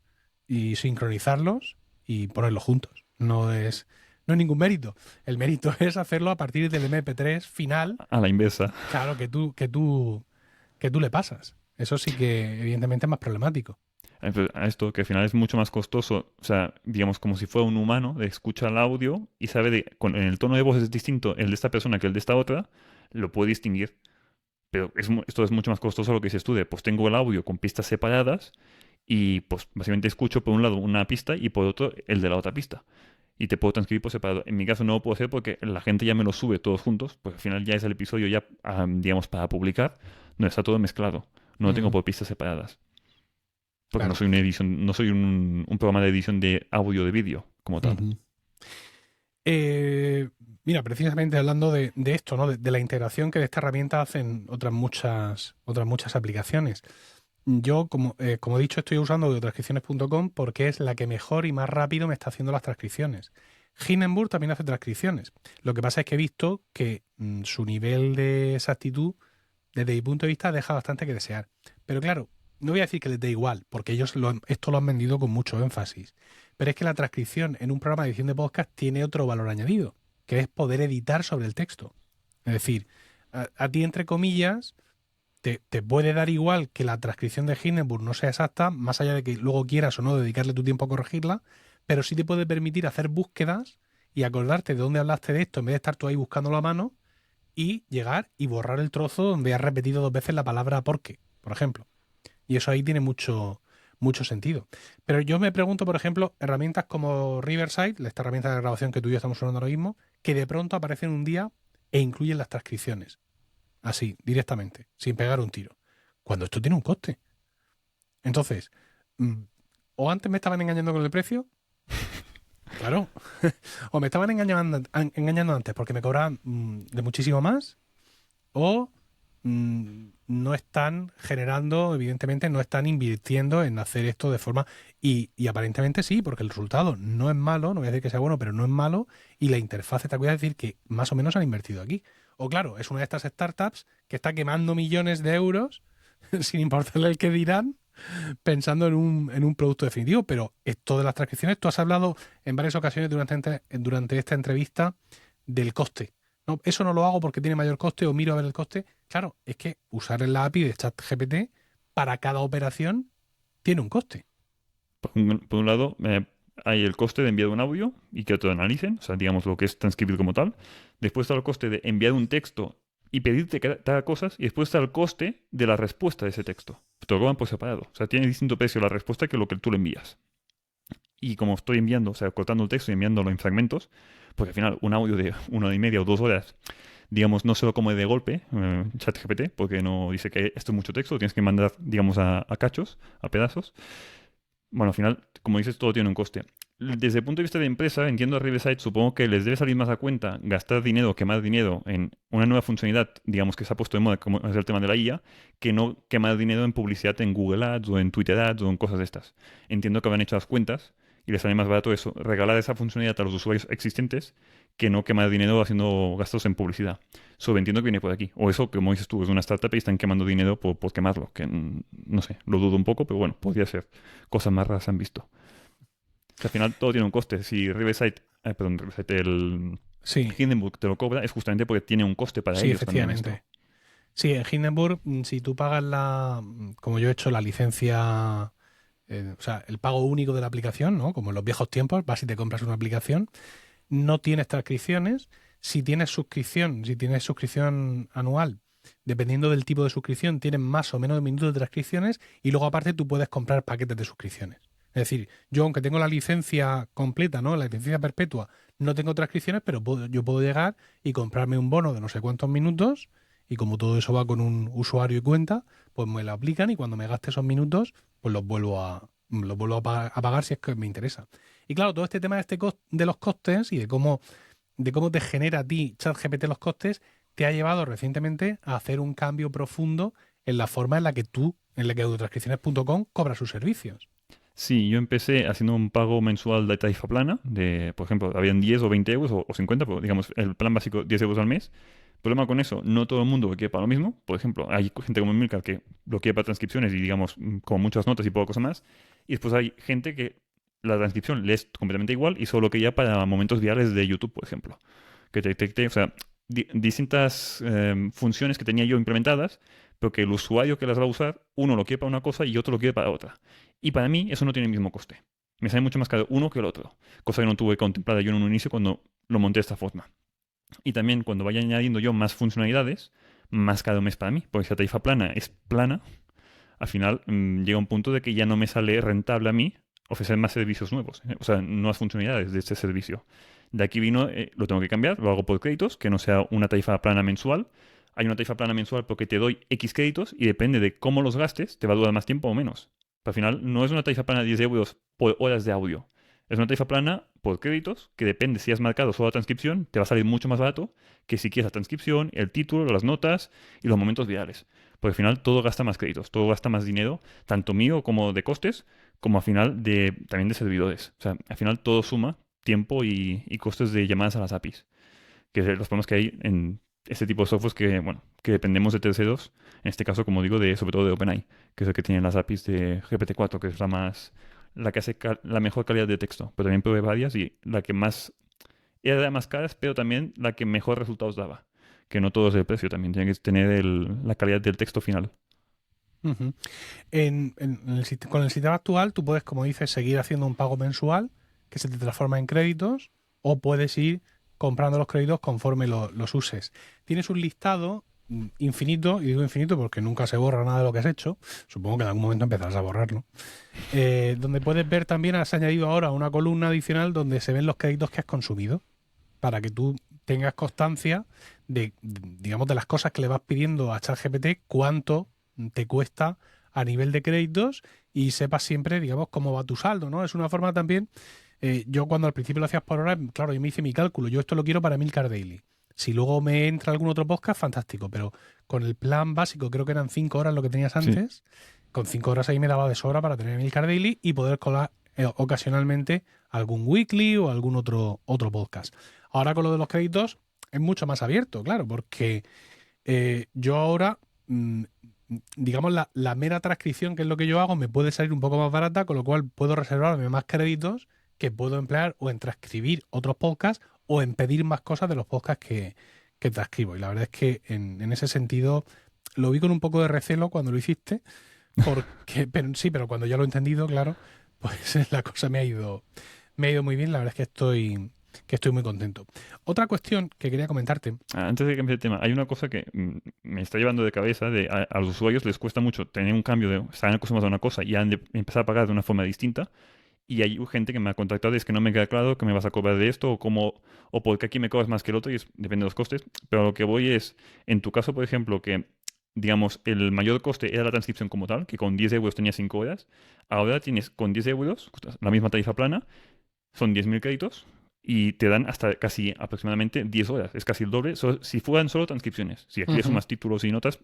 y sincronizarlos y ponerlos juntos. No es ningún mérito. El mérito es hacerlo a partir del MP3 final, A la inversa. claro, que tú le pasas. Eso sí que evidentemente es más problemático. A esto que al final es mucho más costoso, o sea, digamos como si fuera un humano, de escucha el audio y sabe en el tono de voz es distinto el de esta persona que el de esta otra, lo puede distinguir. Pero esto es mucho más costoso lo que dices tú, de pues tengo el audio con pistas separadas y pues básicamente escucho por un lado una pista y por otro el de la otra pista. Y te puedo transcribir por separado. En mi caso no lo puedo hacer porque la gente ya me lo sube todos juntos, pues al final ya es el episodio ya, digamos, para publicar, no está todo mezclado. No lo tengo Ujú. por pistas separadas. Porque no Claro. soy una edición, no soy un programa de edición de audio de vídeo como tal. Ujú. Eh, Mira, precisamente hablando de esto, ¿no? De la integración que de esta herramienta hacen otras muchas aplicaciones. Yo, como he dicho, estoy usando audiotranscripciones.com porque es la que mejor y más rápido me está haciendo las transcripciones. Hindenburg también hace transcripciones. Lo que pasa es que he visto que su nivel de exactitud, desde mi punto de vista, deja bastante que desear. Pero claro, no voy a decir que les dé igual, porque ellos esto lo han vendido con mucho énfasis. Pero es que la transcripción en un programa de edición de podcast tiene otro valor añadido, que es poder editar sobre el texto. Es decir, a ti, entre comillas, te puede dar igual que la transcripción de Hindenburg no sea exacta, más allá de que luego quieras o no dedicarle tu tiempo a corregirla, pero sí te puede permitir hacer búsquedas y acordarte de dónde hablaste de esto en vez de estar tú ahí buscándolo a mano y llegar y borrar el trozo donde has repetido 2 veces la palabra porque, por ejemplo. Y eso ahí tiene mucho sentido. Pero yo me pregunto, por ejemplo, herramientas como Riverside, esta herramienta de grabación que tú y yo estamos usando ahora mismo, que de pronto aparecen un día e incluyen las transcripciones. Así, directamente, sin pegar un tiro. Cuando esto tiene un coste. Entonces, mm, o antes me estaban engañando con el precio, claro, o me estaban engañando antes porque me cobraban de muchísimo más, o no están generando, evidentemente, no están invirtiendo en hacer esto de forma. Y aparentemente sí, porque el resultado no es malo, no voy a decir que sea bueno, pero no es malo, y la interfaz te voy a decir que más o menos han invertido aquí. O claro, es una de estas startups que está quemando millones de euros sin importarle el que dirán, pensando en un producto definitivo. Pero esto de las transcripciones, tú has hablado en varias ocasiones durante esta entrevista del coste. No, eso no lo hago porque tiene mayor coste o miro a ver el coste. Claro, es que usar la API de ChatGPT para cada operación tiene un coste. Por un lado, hay el coste de enviar un audio y que te lo analicen, o sea, digamos lo que es transcribir como tal. Después está el coste de enviar un texto y pedirte que te haga cosas. Y después está el coste de la respuesta de ese texto. Te lo cobran por separado. O sea, tiene distinto precio la respuesta que lo que tú le envías. Y como estoy enviando, o sea, cortando el texto y enviándolo en fragmentos, porque al final un audio de 1 hora y media o 2 horas, digamos, no se lo come de golpe ChatGPT, porque no dice que esto es mucho texto, lo tienes que mandar, digamos, a cachos, a pedazos. Bueno, al final, como dices, todo tiene un coste. Desde el punto de vista de empresa, entiendo a Riverside, supongo que les debe salir más a cuenta gastar dinero, quemar dinero en una nueva funcionalidad, digamos que se ha puesto de moda, como es el tema de la IA, que no quemar dinero en publicidad en Google Ads o en Twitter Ads o en cosas de estas. Entiendo que habrán hecho las cuentas y les sale más barato eso, regalar esa funcionalidad a los usuarios existentes que no quemar dinero haciendo gastos en publicidad. Entiendo que viene por aquí. O eso, como dices tú, es una startup y están quemando dinero por quemarlo, que no sé, lo dudo un poco, pero bueno, podría ser. Cosas más raras se han visto. Que al final todo tiene un coste. Si Riverside, el Sí, Hindenburg te lo cobra, es justamente porque tiene un coste para sí, ellos también esto. efectivamente. Sí, en Hindenburg, si tú pagas como yo he hecho, la licencia, o sea, el pago único de la aplicación, ¿no? Como en los viejos tiempos, vas y te compras una aplicación, no tienes transcripciones. Si tienes suscripción anual, dependiendo del tipo de suscripción, tienes más o menos minutos de transcripciones y luego aparte tú puedes comprar paquetes de suscripciones. Es decir, yo aunque tengo la licencia completa, ¿no? La licencia perpetua, no tengo transcripciones, pero yo puedo llegar y comprarme un bono de no sé cuántos minutos y como todo eso va con un usuario y cuenta, pues me lo aplican y cuando me gaste esos minutos, pues los vuelvo a pagar si es que me interesa. Y claro, todo este tema de los costes y de cómo te genera a ti ChatGPT los costes, te ha llevado recientemente a hacer un cambio profundo en la forma en la que autotranscripciones.com cobra sus servicios. Sí, yo empecé haciendo un pago mensual de tarifa plana, por ejemplo, habían 10 o 20 euros o 50, pero digamos, el plan básico 10 euros al mes. Problema con eso, no todo el mundo lo quiere para lo mismo. Por ejemplo, hay gente como Milcar que lo quiere para transcripciones y digamos, con muchas notas y poca cosa más. Y después hay gente que la transcripción le es completamente igual y solo quería para momentos virales de YouTube, por ejemplo. Que te detecte, o sea, distintas funciones que tenía yo implementadas, pero que el usuario que las va a usar, uno lo quiere para una cosa y otro lo quiere para otra. Y para mí eso no tiene el mismo coste. Me sale mucho más caro uno que el otro. Cosa que no tuve contemplada yo en un inicio cuando lo monté de esta forma. Y también cuando vaya añadiendo yo más funcionalidades, más caro me es para mí. Porque si la tarifa plana es plana, al final llega un punto de que ya no me sale rentable a mí ofrecer más servicios nuevos. O sea, nuevas funcionalidades de este servicio. De aquí vino, lo tengo que cambiar, lo hago por créditos, que no sea una tarifa plana mensual. Hay una tarifa plana mensual porque te doy X créditos y depende de cómo los gastes, te va a durar más tiempo o menos. Pero al final no es una tarifa plana de 10 euros por horas de audio. Es una tarifa plana por créditos que depende si has marcado solo la transcripción, te va a salir mucho más barato que si quieres la transcripción, el título, las notas y los momentos virales. Porque al final todo gasta más créditos, todo gasta más dinero, tanto mío como de costes, como al final también de servidores. O sea, al final todo suma tiempo y costes de llamadas a las APIs. Que es los problemas que hay en este tipo de softwares que, bueno, que dependemos de terceros, en este caso, como digo, sobre todo de OpenAI, que es el que tiene las APIs de GPT-4, que es la que hace la mejor calidad de texto, pero también provee varias y la que más era de las más caras, pero también la que mejor resultados daba. Que no todo es el precio, también tiene que tener la calidad del texto final. Ujú. Con el sistema actual, tú puedes, como dices, seguir haciendo un pago mensual que se te transforma en créditos o puedes ir comprando los créditos conforme los uses. Tienes un listado infinito, y digo infinito porque nunca se borra nada de lo que has hecho. Supongo que en algún momento empezarás a borrarlo. Donde puedes ver también, has añadido ahora una columna adicional donde se ven los créditos que has consumido para que tú tengas constancia digamos, de las cosas que le vas pidiendo a ChatGPT, cuánto te cuesta a nivel de créditos y sepas siempre, digamos, cómo va tu saldo, ¿no? Es una forma también, yo cuando al principio lo hacías por hora, claro, yo me hice mi cálculo, yo esto lo quiero para Milcar Daily. Si luego me entra algún otro podcast, fantástico, pero con el plan básico, creo que eran 5 horas lo que tenías Sí. antes, con 5 horas ahí me daba de sobra para tener Milcar Daily y poder colar ocasionalmente algún weekly o algún otro podcast. Ahora con lo de los créditos es mucho más abierto, claro, porque yo ahora digamos, la mera transcripción, que es lo que yo hago, me puede salir un poco más barata, con lo cual puedo reservarme más créditos que puedo emplear o en transcribir otros podcasts o en pedir más cosas de los podcasts que transcribo. Y la verdad es que en ese sentido lo vi con un poco de recelo cuando lo hiciste, porque, pero cuando ya lo he entendido, claro, pues la cosa me ha ido muy bien. La verdad es que estoy muy contento. Otra cuestión que quería comentarte. Antes de que empiece el tema, hay una cosa que me está llevando de cabeza, a los usuarios les cuesta mucho tener un cambio de estar acostumbrados a una cosa y han de empezar a pagar de una forma distinta. Y hay gente que me ha contactado y es que no me queda claro que me vas a cobrar de esto o cómo, o porque aquí me cobras más que el otro y depende de los costes. Pero lo que voy es, en tu caso, por ejemplo, que digamos el mayor coste era la transcripción como tal, que con 10 euros tenía 5 horas. Ahora tienes con 10 euros, la misma tarifa plana, son 10.000 créditos y te dan hasta casi aproximadamente 10 horas. Es casi el doble si fueran solo transcripciones. Si aquí le sumas títulos y notas,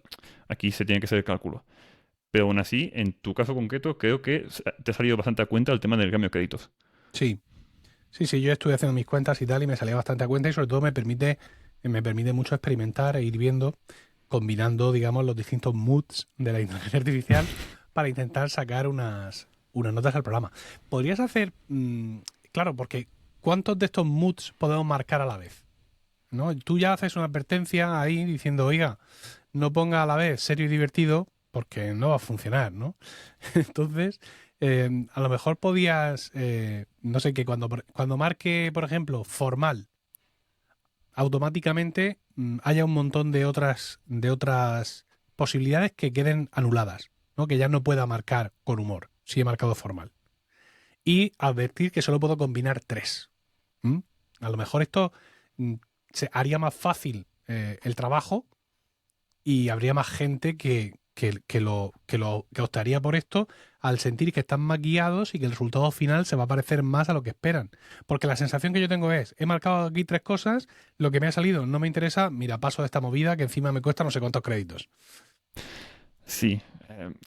aquí se tiene que hacer el cálculo. Pero aún así, en tu caso concreto, creo que te ha salido bastante a cuenta el tema del cambio de créditos. Sí, yo estuve haciendo mis cuentas y tal y me salía bastante a cuenta y sobre todo me permite mucho experimentar e ir viendo, combinando, digamos, los distintos moods de la inteligencia artificial para intentar sacar unas notas al programa. Podrías hacer, claro, porque ¿cuántos de estos moods podemos marcar a la vez? ¿No? Tú ya haces una advertencia ahí diciendo, oiga, no ponga a la vez serio y divertido porque no va a funcionar, ¿no? Entonces, a lo mejor podías, no sé, que cuando marque, por ejemplo, formal, automáticamente haya un montón de otras posibilidades que queden anuladas, ¿no? Que ya no pueda marcar con humor, si he marcado formal. Y advertir que solo puedo combinar 3. ¿Mm? A lo mejor esto se haría más fácil el trabajo y habría más gente que optaría por esto al sentir que están más guiados y que el resultado final se va a parecer más a lo que esperan. Porque la sensación que yo tengo es, he marcado aquí 3 cosas, lo que me ha salido no me interesa, mira, paso de esta movida que encima me cuesta no sé cuántos créditos. Sí,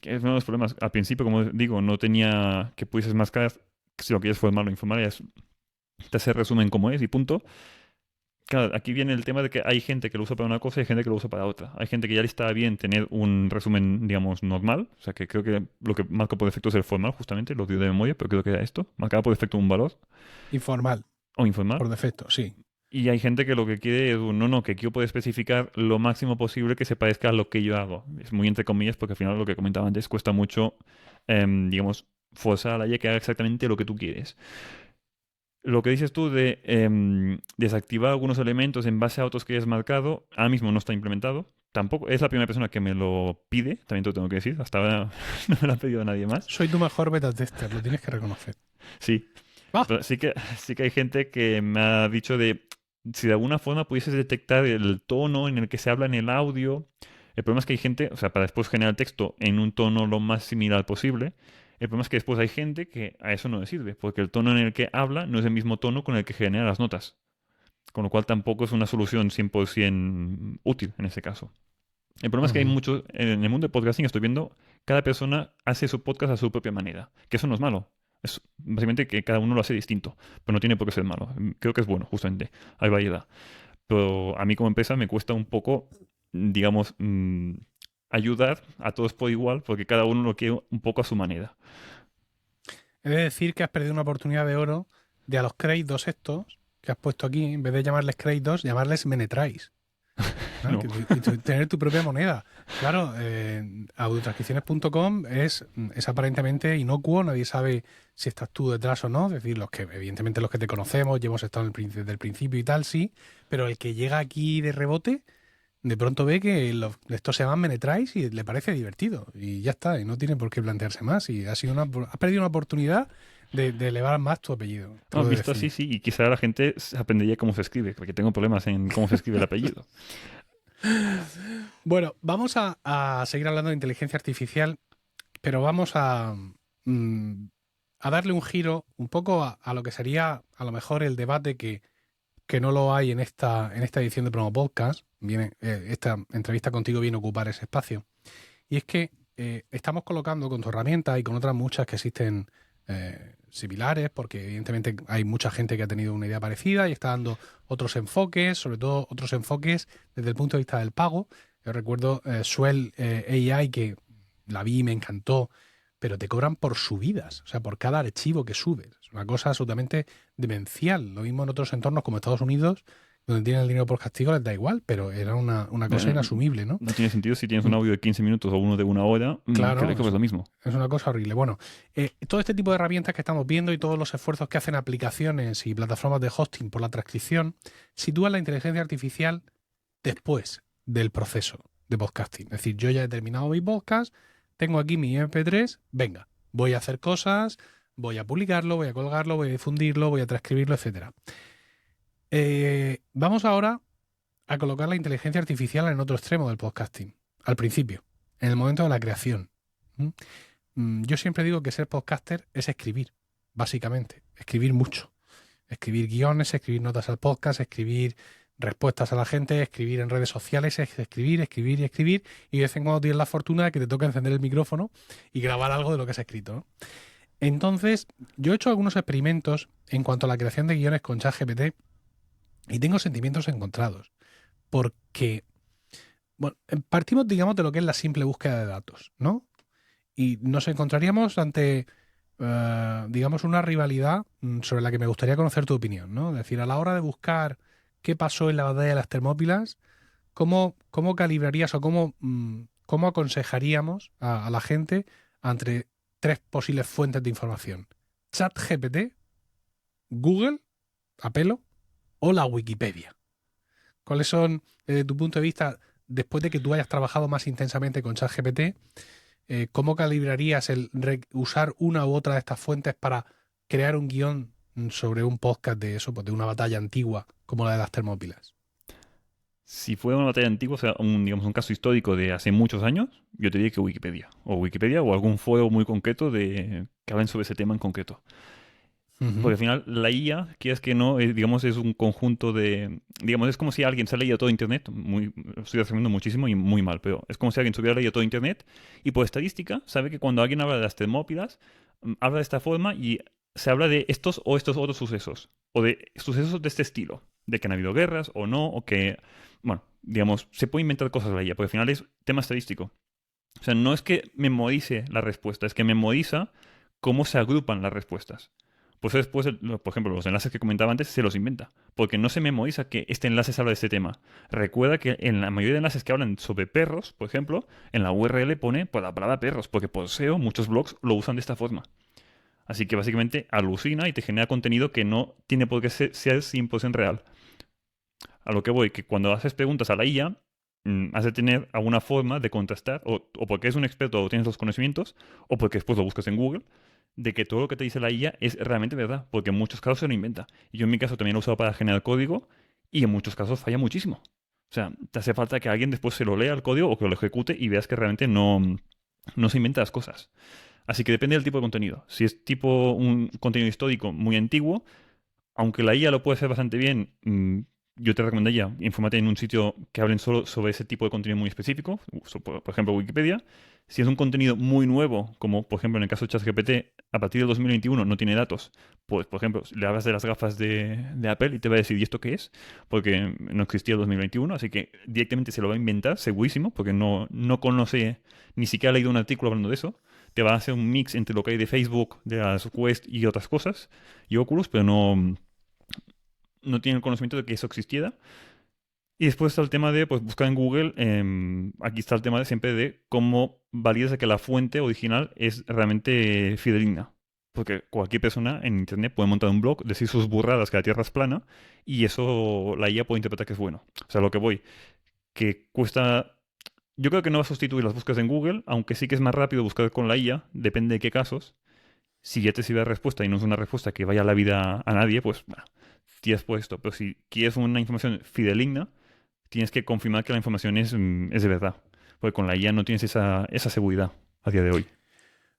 es uno de los problemas. Al principio, como digo, no tenía que pudieses mascar si lo quieres formar o informar, te hace resumen como es y punto. Claro, aquí viene el tema de que hay gente que lo usa para una cosa y hay gente que lo usa para otra. Hay gente que ya le está bien tener un resumen, digamos, normal. O sea, que creo que lo que marca por defecto es el formal, justamente, lo digo de memoria, pero creo que era esto. Marcaba por defecto un valor Informal, o informar. por defecto, sí. Y hay gente que lo que quiere es no, que quiero poder especificar lo máximo posible que se parezca a lo que yo hago. Es muy entre comillas porque al final lo que comentaba antes cuesta mucho, digamos, forzar a la IA que haga exactamente lo que tú quieres. Lo que dices tú de desactivar algunos elementos en base a otros que hayas marcado, ahora mismo no está implementado. Tampoco es la primera persona que me lo pide, también te lo tengo que decir. Hasta ahora no me lo ha pedido nadie más. Soy tu mejor beta tester, lo tienes que reconocer. Sí. ¡Ah! Pero sí que hay gente que me ha dicho de si de alguna forma pudieses detectar el tono en el que se habla en el audio. El problema es que hay gente, o sea, para después generar texto en un tono lo más similar posible. El problema es que después hay gente que a eso no le sirve, porque el tono en el que habla no es el mismo tono con el que genera las notas. Con lo cual tampoco es una solución 100% útil en ese caso. El problema es que hay mucho, en el mundo de podcasting estoy viendo, cada persona hace su podcast a su propia manera, que eso no es malo. Es básicamente que cada uno lo hace distinto, pero no tiene por qué ser malo. Creo que es bueno, justamente. Hay variedad. Pero a mí como empresa me cuesta un poco, digamos, ayudar a todos por igual, porque cada uno lo quiere un poco a su manera. He de decir que has perdido una oportunidad de oro de a los créditos estos que has puesto aquí, en vez de llamarles créditos, llamarles menetrais. ¿No? No. Y tener tu propia moneda. Claro, audiotranscripciones.com es aparentemente inocuo, nadie sabe si estás tú detrás o no, es decir, evidentemente los que te conocemos, ya hemos estado desde el principio y tal, sí, pero el que llega aquí de rebote, de pronto ve que estos se llaman menetrais y le parece divertido, y ya está, y no tiene por qué plantearse más, y has perdido una oportunidad de elevar más tu apellido. No, visto así, sí, y quizá la gente aprendería cómo se escribe, porque tengo problemas en cómo se escribe el apellido. Bueno, vamos a seguir hablando de inteligencia artificial, pero vamos a darle un giro un poco a lo que sería a lo mejor el debate que no lo hay en esta edición de Promo Podcast. Esta entrevista contigo viene a ocupar ese espacio. Y es que estamos colocando con tu herramienta y con otras muchas que existen similares, porque evidentemente hay mucha gente que ha tenido una idea parecida y está dando otros enfoques, sobre todo otros enfoques desde el punto de vista del pago. Yo recuerdo Swell AI, que la vi y me encantó, pero te cobran por subidas, o sea, por cada archivo que subes. Es una cosa absolutamente demencial. Lo mismo en otros entornos como Estados Unidos, donde tienen el dinero por castigo, les da igual, pero era una cosa Eh, inasumible, ¿no? no tiene sentido si tienes un Mm, audio de 15 minutos o uno de una hora, que le Claro, cobres lo mismo. es una cosa horrible. Bueno, todo este tipo de herramientas que estamos viendo y todos los esfuerzos que hacen aplicaciones y plataformas de hosting por la transcripción sitúan la inteligencia artificial después del proceso de podcasting. Es decir, yo ya he terminado mi podcast, tengo aquí mi MP3, venga, voy a hacer cosas, voy a publicarlo, voy a colgarlo, voy a difundirlo, voy a transcribirlo, etcétera. Vamos ahora a colocar la inteligencia artificial en otro extremo del podcasting, al principio, en el momento de la creación. ¿Mm? Yo siempre digo que ser podcaster es escribir, básicamente, escribir mucho. Escribir guiones, escribir notas al podcast, escribir respuestas a la gente, escribir en redes sociales, escribir, escribir y escribir. Y de vez en cuando tienes la fortuna de que te toca encender el micrófono y grabar algo de lo que has escrito, ¿no? Entonces, yo he hecho algunos experimentos en cuanto a la creación de guiones con ChatGPT y tengo sentimientos encontrados. Porque, bueno, partimos, digamos, de lo que es la simple búsqueda de datos, ¿no? Y nos encontraríamos ante, digamos, una rivalidad sobre la que me gustaría conocer tu opinión, ¿no? Es decir, a la hora de buscar qué pasó en la batalla de las Termópilas, ¿cómo calibrarías o cómo aconsejaríamos a la gente entre tres posibles fuentes de información? ChatGPT, Google, a pelo, o la Wikipedia. ¿Cuáles son, desde tu punto de vista, después de que tú hayas trabajado más intensamente con ChatGPT, cómo calibrarías el usar una u otra de estas fuentes para crear un guión sobre un podcast de eso, pues de una batalla antigua como la de las Termópilas? Si fuera una batalla antigua, o sea, digamos, un caso histórico de hace muchos años, yo te diría que Wikipedia o algún foro muy concreto que hablen sobre ese tema en concreto. Porque Ujú. al final la IA, quieras que no, digamos, es un conjunto de... Digamos, es como si alguien se ha leído todo Internet, estoy resumiendo muchísimo y muy mal, pero es como si alguien se hubiera leído todo Internet y por estadística sabe que cuando alguien habla de las Termópilas, habla de esta forma y se habla de estos o estos otros sucesos, o de sucesos de este estilo, de que han habido guerras o no, o que, bueno, digamos, se puede inventar cosas la IA, porque al final es tema estadístico. O sea, no es que memorice la respuesta, es que memoriza cómo se agrupan las respuestas. Por eso después, por ejemplo, los enlaces que comentaba antes se los inventa. Porque no se memoriza que este enlace se habla de este tema. Recuerda que en la mayoría de enlaces que hablan sobre perros, por ejemplo, en la URL pone por la palabra perros, porque por SEO muchos blogs lo usan de esta forma. Así que básicamente alucina y te genera contenido que no tiene por qué ser 100% real. A lo que voy, que cuando haces preguntas a la IA, has de tener alguna forma de contrastar, o porque eres un experto o tienes los conocimientos, o porque después lo buscas en Google, de que todo lo que te dice la IA es realmente verdad, porque en muchos casos se lo inventa. Y yo en mi caso también lo he usado para generar código, y en muchos casos falla muchísimo. O sea, te hace falta que alguien después se lo lea el código o que lo ejecute y veas que realmente no se inventa las cosas. Así que depende del tipo de contenido. Si es tipo un contenido histórico muy antiguo, aunque la IA lo puede hacer bastante bien, yo te recomendaría infórmate en un sitio que hablen solo sobre ese tipo de contenido muy específico, por ejemplo Wikipedia. Si es un contenido muy nuevo, como por ejemplo en el caso de ChatGPT, a partir de 2021 no tiene datos, pues por ejemplo, le hablas de las gafas de Apple y te va a decir, ¿y esto qué es? Porque no existía el 2021, así que directamente se lo va a inventar, segurísimo, porque no conoce, ni siquiera ha leído un artículo hablando de eso. Te va a hacer un mix entre lo que hay de Facebook, de las Quest y otras cosas, y Oculus, pero no tiene el conocimiento de que eso existiera. Y después está el tema de pues, buscar en Google. Aquí está el tema de siempre de cómo validas que la fuente original es realmente fidedigna. Porque cualquier persona en Internet puede montar un blog, decir sus burradas que la Tierra es plana, y eso la IA puede interpretar que es bueno. O sea, lo que voy, que cuesta... Yo creo que no va a sustituir las búsquedas en Google, aunque sí que es más rápido buscar con la IA, depende de qué casos. Si ya te sirve la respuesta y no es una respuesta que vaya a la vida a nadie, pues bueno, tienes puesto. Pero si quieres una información fideligna, tienes que confirmar que la información es de verdad. Porque con la IA no tienes esa seguridad a día de hoy.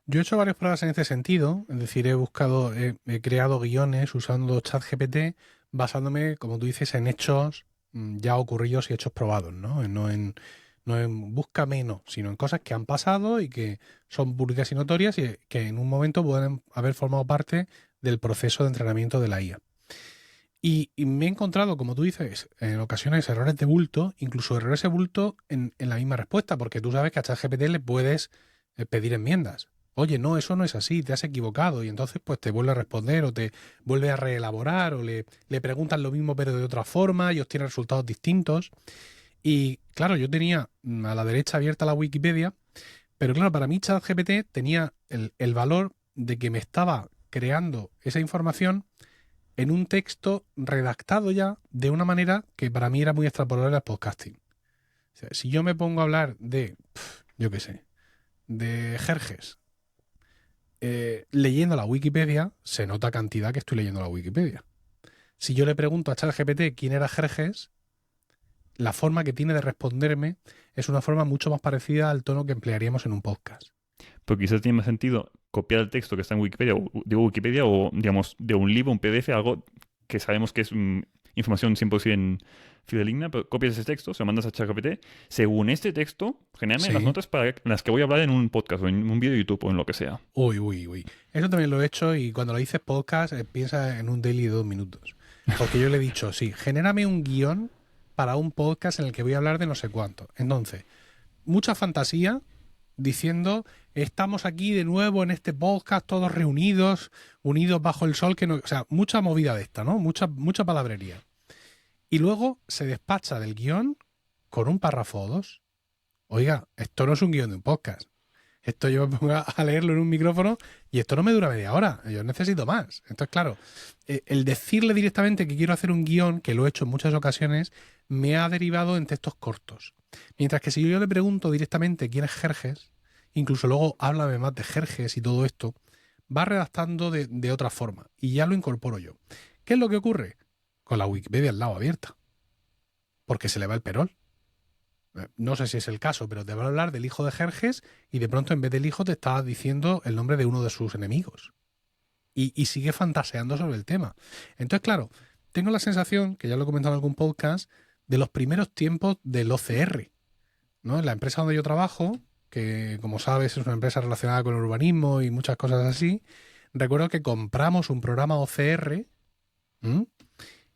Yo he hecho varias pruebas en este sentido, es decir, he creado guiones usando ChatGPT basándome, como tú dices, en hechos ya ocurridos y hechos probados, ¿no? No en busca menos, sino en cosas que han pasado y que son públicas y notorias y que en un momento pueden haber formado parte del proceso de entrenamiento de la IA. Y me he encontrado, como tú dices, en ocasiones errores de bulto, incluso errores de bulto en la misma respuesta, porque tú sabes que a ChatGPT le puedes pedir enmiendas. Oye, no, eso no es así, te has equivocado, y entonces pues te vuelve a responder o te vuelve a reelaborar o le preguntan lo mismo pero de otra forma y obtiene resultados distintos. Y claro, yo tenía a la derecha abierta la Wikipedia, pero claro, para mí ChatGPT tenía el valor de que me estaba creando esa información en un texto redactado ya de una manera que para mí era muy extrapolable al podcasting. O sea, si yo me pongo a hablar de, yo qué sé, de Jerjes, leyendo la Wikipedia, se nota cantidad que estoy leyendo la Wikipedia. Si yo le pregunto a ChatGPT quién era Jerjes, la forma que tiene de responderme es una forma mucho más parecida al tono que emplearíamos en un podcast. Pero quizás tiene más sentido copiar el texto que está en Wikipedia, o digamos, de un libro, un PDF, algo que sabemos que es información 100% fidedigna, pero copias ese texto, se lo mandas a ChatGPT. Según este texto, genérame las Sí. notas para las que voy a hablar en un podcast o en un vídeo de YouTube o en lo que sea. Uy. Eso también lo he hecho y cuando lo dices podcast, piensa en un daily de 2 minutos. Porque yo le he dicho, sí, genérame un guión para un podcast en el que voy a hablar de no sé cuánto. Entonces, mucha fantasía diciendo, estamos aquí de nuevo en este podcast, todos reunidos, unidos bajo el sol, que no, o sea, mucha movida de esta, ¿no? Mucha palabrería. Y luego se despacha del guión con un párrafo o dos. Oiga, esto no es un guión de un podcast. Esto yo me pongo a leerlo en un micrófono y esto no me dura media hora. Yo necesito más. Entonces, claro, el decirle directamente que quiero hacer un guión, que lo he hecho en muchas ocasiones, me ha derivado en textos cortos. Mientras que si yo le pregunto directamente quién es Jerjes, incluso luego háblame más de Jerjes y todo esto, va redactando de otra forma y ya lo incorporo yo. ¿Qué es lo que ocurre? Con la Wikipedia al lado abierta. Porque se le va el perol. No sé si es el caso, pero te va a hablar del hijo de Jerjes y de pronto en vez del hijo te está diciendo el nombre de uno de sus enemigos. Y sigue fantaseando sobre el tema. Entonces, claro, tengo la sensación, que ya lo he comentado en algún podcast, de los primeros tiempos del OCR, ¿no? En la empresa donde yo trabajo, que como sabes es una empresa relacionada con el urbanismo y muchas cosas así, recuerdo que compramos un programa OCR, ¿m?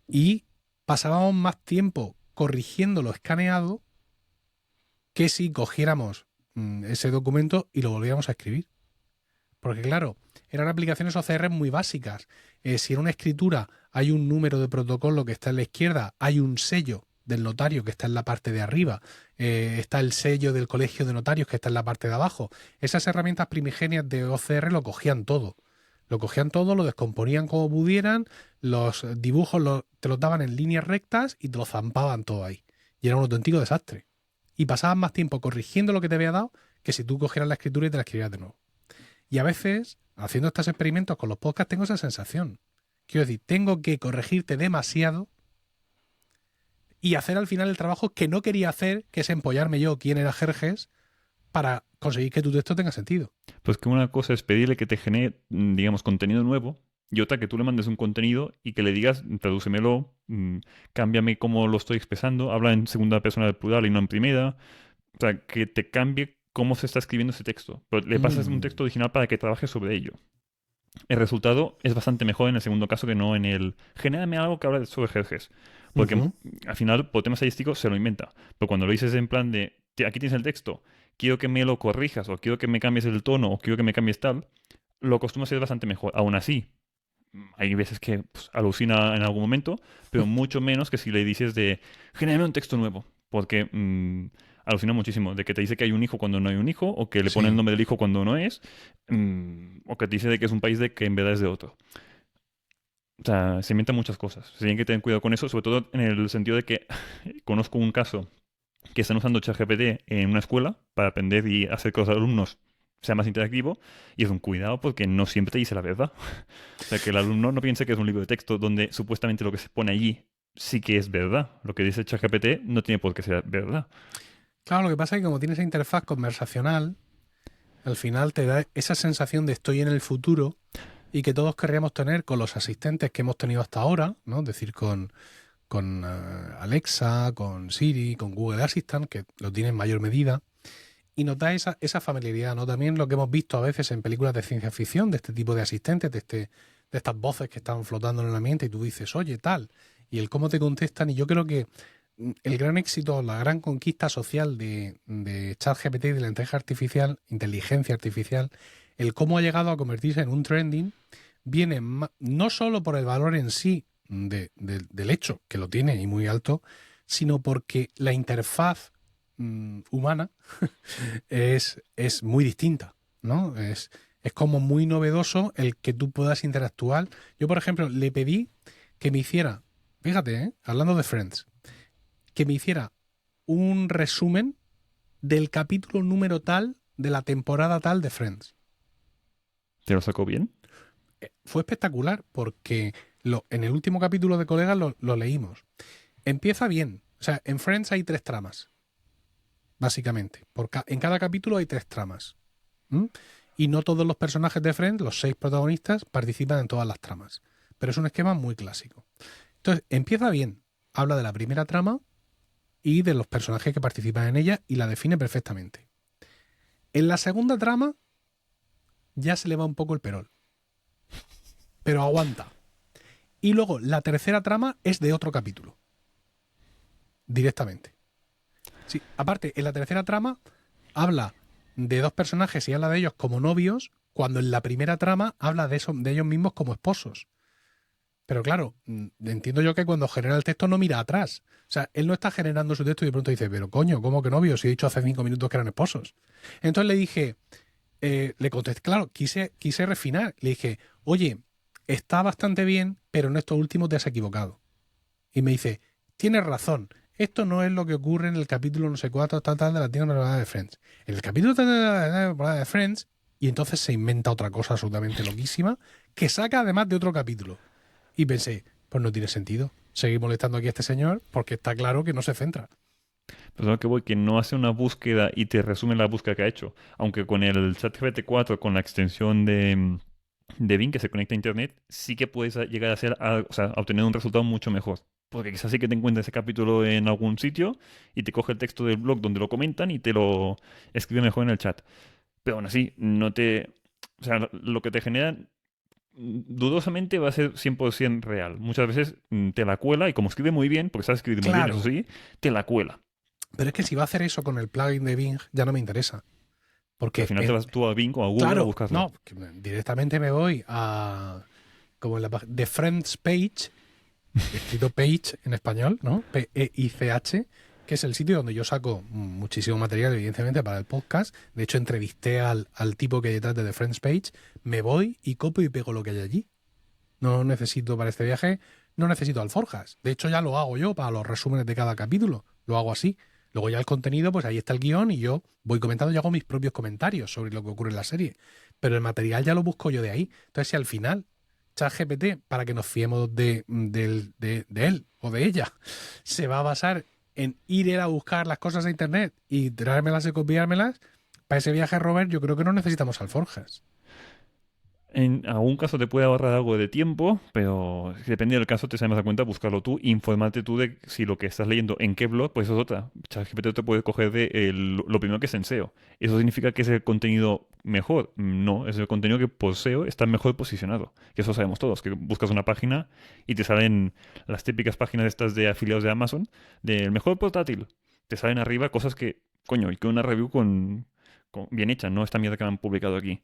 Y pasábamos más tiempo corrigiendo lo escaneado que si cogiéramos ese documento y lo volviéramos a escribir. Porque claro, eran aplicaciones OCR muy básicas. Si en una escritura hay un número de protocolo que está en la izquierda, hay un sello del notario que está en la parte de arriba, está el sello del colegio de notarios que está en la parte de abajo. Esas herramientas primigenias de OCR lo cogían todo. Lo cogían todo, lo descomponían como pudieran, los dibujos te los daban en líneas rectas y te lo zampaban todo ahí. Y era un auténtico desastre. Y pasaban más tiempo corrigiendo lo que te había dado que si tú cogieras la escritura y te la escribieras de nuevo. Y a veces, haciendo estos experimentos con los podcasts, tengo esa sensación. Quiero decir, tengo que corregirte demasiado y hacer al final el trabajo que no quería hacer, que es empollarme yo quién era Jerjes, para conseguir que tu texto tenga sentido. Pues que una cosa es pedirle que te genere, digamos, contenido nuevo, y otra que tú le mandes un contenido y que le digas, tradúcemelo, cámbiame cómo lo estoy expresando, habla en segunda persona del plural y no en primera. O sea, que te cambie cómo se está escribiendo ese texto. Pero le pasas un texto original para que trabaje sobre ello. El resultado es bastante mejor en el segundo caso que no en el genérame algo que hable sobre Jerjes. Porque al final, por temas estadísticos, se lo inventa. Pero cuando lo dices en plan de, aquí tienes el texto, quiero que me lo corrijas, o quiero que me cambies el tono, o quiero que me cambies tal, lo acostumbra a ser bastante mejor. Aún así, hay veces que pues, alucina en algún momento, pero mucho menos que si le dices de genérame un texto nuevo. Porque alucina muchísimo. De que te dice que hay un hijo cuando no hay un hijo, o que le pone el nombre del hijo cuando no es, o que te dice de que es un país de que en verdad es de otro. O sea, se inventan muchas cosas. Se tienen que tener cuidado con eso, sobre todo en el sentido de que conozco un caso que están usando ChatGPT en una escuela para aprender y hacer que los alumnos sea más interactivo, y es un cuidado porque no siempre te dice la verdad. O sea, que el alumno no piense que es un libro de texto donde supuestamente lo que se pone allí sí que es verdad. Lo que dice ChatGPT no tiene por qué ser verdad. Claro, lo que pasa es que como tienes esa interfaz conversacional, al final te da esa sensación de estoy en el futuro y que todos querríamos tener con los asistentes que hemos tenido hasta ahora, ¿no? Es decir, con Alexa, con Siri, con Google Assistant, que lo tiene en mayor medida. Y nos da esa familiaridad, ¿no? También lo que hemos visto a veces en películas de ciencia ficción, de este tipo de asistentes, de de estas voces que están flotando en el ambiente y tú dices, oye, tal, y el cómo te contestan. Y yo creo que el gran éxito, la gran conquista social de ChatGPT y de la inteligencia artificial, el cómo ha llegado a convertirse en un trending, viene no solo por el valor en sí del hecho, que lo tiene y muy alto, sino porque la interfaz humana es muy distinta, ¿no? Es como muy novedoso el que tú puedas interactuar. Yo, por ejemplo, le pedí que me hiciera, fíjate, hablando de Friends, que me hiciera un resumen del capítulo número tal de la temporada tal de Friends. ¿Te lo sacó bien? Fue espectacular porque en el último capítulo de Colegas lo leímos. Empieza bien. O sea, en Friends hay 3 tramas, básicamente. En cada capítulo hay 3 tramas. Y no todos los personajes de Friends, los 6 protagonistas, participan en todas las tramas. Pero es un esquema muy clásico. Entonces, empieza bien. Habla de la primera trama y de los personajes que participan en ella y la define perfectamente. En la segunda trama ya se le va un poco el perol. Pero aguanta. Y luego la tercera trama es de otro capítulo. Directamente. Sí, aparte, en la tercera trama habla de 2 personajes y habla de ellos como novios, cuando en la primera trama habla de ellos mismos como esposos. Pero claro, entiendo yo que cuando genera el texto no mira atrás. O sea, él no está generando su texto y de pronto dice, pero coño, ¿cómo que novios? Si he dicho hace 5 minutos que eran esposos. Entonces le dije, le contesté, claro, quise refinar. Le dije, oye, está bastante bien, pero en estos últimos te has equivocado. Y me dice, tienes razón, esto no es lo que ocurre en el capítulo no sé cuánto, tal, de la temporada de Friends. En el capítulo de la temporada de Friends, y entonces se inventa otra cosa absolutamente loquísima, que saca además de otro capítulo. Y pensé, pues no tiene sentido seguir molestando aquí a este señor, porque está claro que no se centra. Pues lo que voy, que no hace una búsqueda y te resume la búsqueda que ha hecho. Aunque con el ChatGPT 4, con la extensión de Bing que se conecta a Internet, sí que puedes llegar a hacer, o sea, a obtener un resultado mucho mejor. Porque quizás sí que te encuentres ese capítulo en algún sitio y te coge el texto del blog donde lo comentan y te lo escribe mejor en el chat. Pero aún así, no te... O sea, lo que te genera dudosamente va a ser 100% real. Muchas veces te la cuela y como escribe muy bien, porque sabe escribir muy bien, eso sí, te la cuela. Pero es que si va a hacer eso con el plugin de Bing, ya no me interesa. Porque Al final te vas tú a Bing o a Google a claro, buscarlo. no, directamente me voy a como en la página de Friends Page, escrito Page en español, ¿no? P-E-I-C-H, que es el sitio donde yo saco muchísimo material, evidentemente, para el podcast. De hecho, entrevisté al tipo que hay detrás de The Friends Page. Me voy y copio y pego lo que hay allí. No necesito para este viaje, no necesito alforjas. De hecho, ya lo hago yo para los resúmenes de cada capítulo. Lo hago así. Luego ya el contenido, pues ahí está el guión y yo voy comentando y hago mis propios comentarios sobre lo que ocurre en la serie. Pero el material ya lo busco yo de ahí. Entonces, si al final ChatGPT, para que nos fiemos de él o de ella, se va a basar en ir a buscar las cosas a internet y traérmelas y copiármelas, para ese viaje, Robert, yo creo que no necesitamos alforjas. En algún caso te puede ahorrar algo de tiempo, pero depende del caso, te sale más a cuenta buscarlo tú, informarte tú de si lo que estás leyendo en qué blog, pues eso es otra. ChatGPT te puede coger de lo primero que es en SEO. ¿Eso significa que es el contenido mejor? No, es el contenido que por SEO está mejor posicionado. Que eso sabemos todos, que buscas una página y te salen las típicas páginas estas de afiliados de Amazon, del mejor portátil. Te salen arriba cosas que, coño, y que una review bien hecha, no esta mierda que han publicado aquí.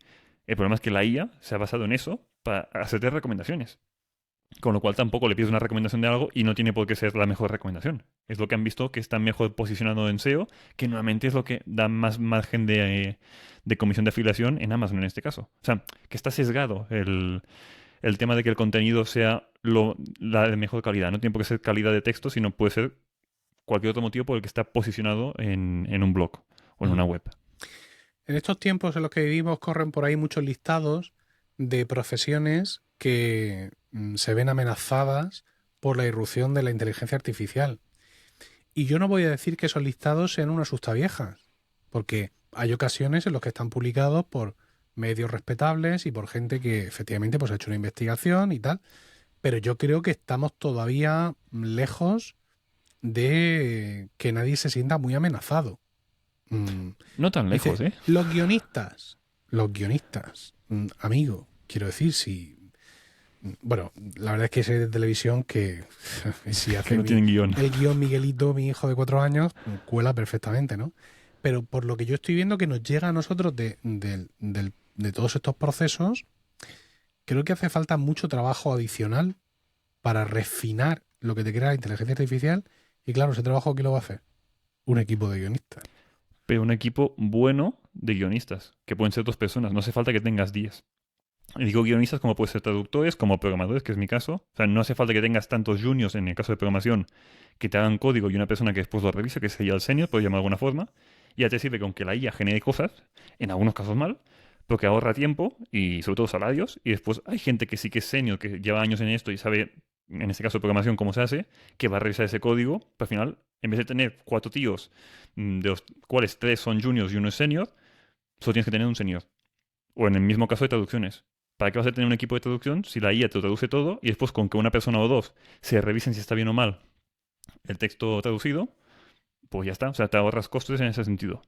El problema es que la IA se ha basado en eso para hacerte recomendaciones. Con lo cual tampoco le pides una recomendación de algo y no tiene por qué ser la mejor recomendación. Es lo que han visto que está mejor posicionado en SEO, que nuevamente es lo que da más margen de comisión de afiliación en Amazon en este caso. O sea, que está sesgado el tema de que el contenido sea la de mejor calidad. No tiene por qué ser calidad de texto, sino puede ser cualquier otro motivo por el que está posicionado en un blog o en una web. En estos tiempos en los que vivimos corren por ahí muchos listados de profesiones que se ven amenazadas por la irrupción de la inteligencia artificial. Y yo no voy a decir que esos listados sean una sustaviejas, porque hay ocasiones en las que están publicados por medios respetables y por gente que efectivamente pues, ha hecho una investigación y tal. Pero yo creo que estamos todavía lejos de que nadie se sienta muy amenazado. No tan lejos, Dice, los guionistas, amigo, quiero decir, si Bueno, la verdad es que hay series de televisión que si hace Que no tienen guión. el guión Miguelito, mi hijo de 4 años, cuela perfectamente, ¿no? Pero por lo que yo estoy viendo que nos llega a nosotros de todos estos procesos, creo que hace falta mucho trabajo adicional para refinar lo que te crea la inteligencia artificial. Y claro, ese trabajo, ¿quién lo va a hacer? Un equipo de guionistas. Pero un equipo bueno de guionistas, que pueden ser 2 personas. No hace falta que tengas 10. Y digo guionistas como pueden ser traductores, como programadores, que es mi caso. O sea, no hace falta que tengas tantos juniors en el caso de programación que te hagan código y una persona que después lo revise, que sería el senior, por llamar de alguna forma. Y ya te sirve con que la IA genere cosas, en algunos casos mal, porque ahorra tiempo y sobre todo salarios. Y después hay gente que sí que es senior, que lleva años en esto y sabe, en este caso de programación, cómo se hace, que va a revisar ese código. Pero al final, en vez de tener 4 tíos, de los cuales 3 son juniors y uno es senior, solo tienes que tener un senior. O en el mismo caso de traducciones. ¿Para qué vas a tener un equipo de traducción si la IA te lo traduce todo y después con que una persona o dos se revisen si está bien o mal el texto traducido? Pues ya está. O sea, te ahorras costes en ese sentido.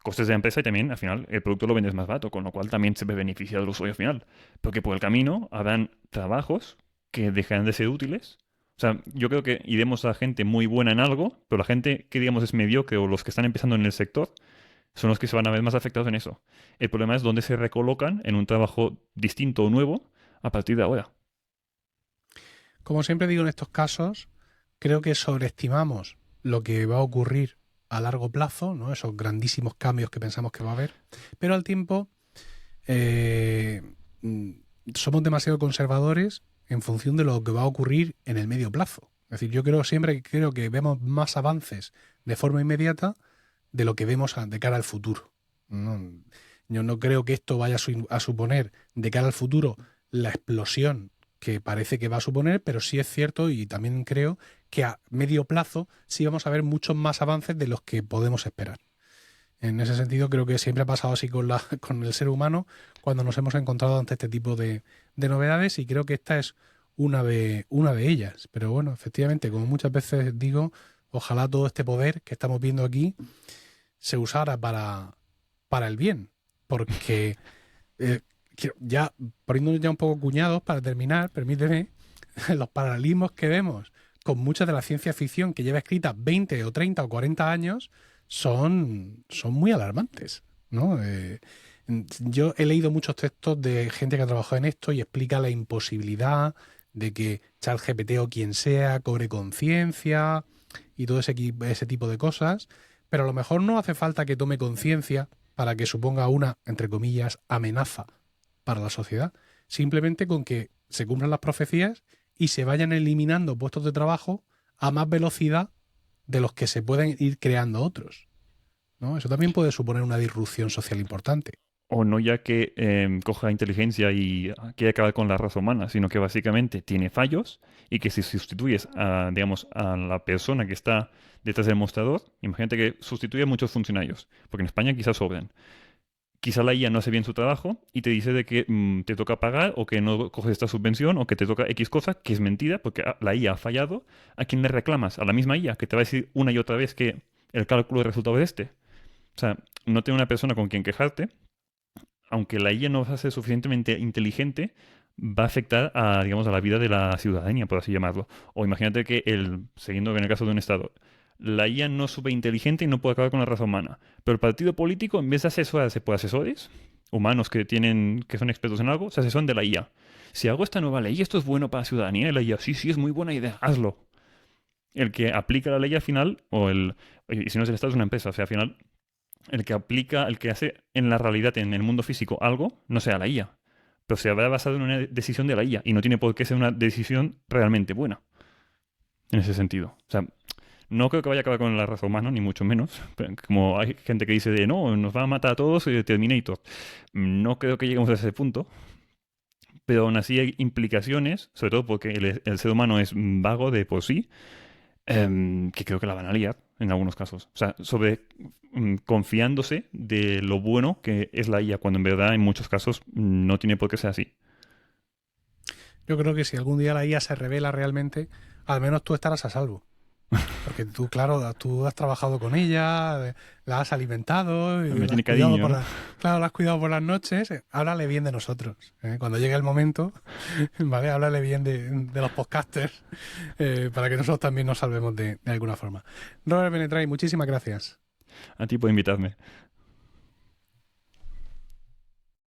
Costes de la empresa y también, al final, el producto lo vendes más barato, con lo cual también se ve beneficiado el usuario final. Porque por el camino habrán trabajos que dejarán de ser útiles. O sea, yo creo que iremos a gente muy buena en algo, pero la gente que digamos es mediocre o los que están empezando en el sector son los que se van a ver más afectados en eso. El problema es dónde se recolocan en un trabajo distinto o nuevo a partir de ahora. Como siempre digo en estos casos, creo que sobreestimamos lo que va a ocurrir a largo plazo, ¿no? Esos grandísimos cambios que pensamos que va a haber, pero al tiempo eh, mm, somos demasiado conservadores en función de lo que va a ocurrir en el medio plazo. Es decir, yo creo que vemos más avances de forma inmediata de lo que vemos de cara al futuro. No, yo no creo que esto vaya a suponer de cara al futuro la explosión que parece que va a suponer, pero sí es cierto y también creo que a medio plazo sí vamos a ver muchos más avances de los que podemos esperar. En ese sentido, creo que siempre ha pasado así con el ser humano cuando nos hemos encontrado ante este tipo de novedades, y creo que esta es una de ellas. Pero bueno, efectivamente, como muchas veces digo, ojalá todo este poder que estamos viendo aquí se usara para el bien, porque ya poniéndonos ya un poco cuñados para terminar, permíteme, los paralelismos que vemos con mucha de la ciencia ficción que lleva escrita 20 o 30 o 40 años son muy alarmantes, ¿no? Yo he leído muchos textos de gente que ha trabajado en esto y explica la imposibilidad de que ChatGPT o quien sea cobre conciencia y todo ese tipo de cosas, pero a lo mejor no hace falta que tome conciencia para que suponga una, entre comillas, amenaza para la sociedad. Simplemente con que se cumplan las profecías y se vayan eliminando puestos de trabajo a más velocidad de los que se pueden ir creando otros, ¿no? Eso también puede suponer una disrupción social importante. O no ya que coja inteligencia y quiere acabar con la raza humana, sino que básicamente tiene fallos y que si sustituyes a, digamos, a la persona que está detrás del mostrador, imagínate que sustituye a muchos funcionarios, porque en España quizás sobran. Quizá la IA no hace bien su trabajo y te dice de que te toca pagar o que no coges esta subvención o que te toca X cosa, que es mentira porque la IA ha fallado. ¿A quién le reclamas? A la misma IA, que te va a decir una y otra vez que el cálculo de resultado es este. O sea, no tener una persona con quien quejarte, aunque la IA no va a ser suficientemente inteligente, va a afectar a, digamos, a la vida de la ciudadanía, por así llamarlo. O imagínate que, siguiendo en el caso de un Estado, la IA no es súper inteligente y no puede acabar con la raza humana. Pero el partido político, en vez de asesorarse por asesores, humanos que son expertos en algo, se asesoran de la IA. Si hago esta nueva ley, esto es bueno para la ciudadanía, y la IA, sí, sí, es muy buena idea, hazlo. El que aplica la ley al final, y si no es el Estado, es una empresa, o sea, al final el que aplica, el que hace en la realidad, en el mundo físico, algo, no sea la IA. Pero se habrá basado en una decisión de la IA y no tiene por qué ser una decisión realmente buena. En ese sentido. O sea, no creo que vaya a acabar con la raza humana, ni mucho menos. Como hay gente que dice de no, nos va a matar a todos Terminator. No creo que lleguemos a ese punto. Pero aún así hay implicaciones, sobre todo porque el ser humano es vago de por sí, que creo que la van a liar en algunos casos. O sea, confiándose de lo bueno que es la IA, cuando en verdad en muchos casos no tiene por qué ser así. Yo creo que si algún día la IA se revela realmente, al menos tú estarás a salvo. Porque tú, claro, tú has trabajado con ella, la has alimentado, y Me la tiene has cuidado cariño, ¿no? claro, la has cuidado por las noches. Háblale bien de nosotros. Cuando llegue el momento, ¿vale? Háblale bien de los podcasters, para que nosotros también nos salvemos de alguna forma. Robert Benetray, muchísimas gracias. A ti por invitarme.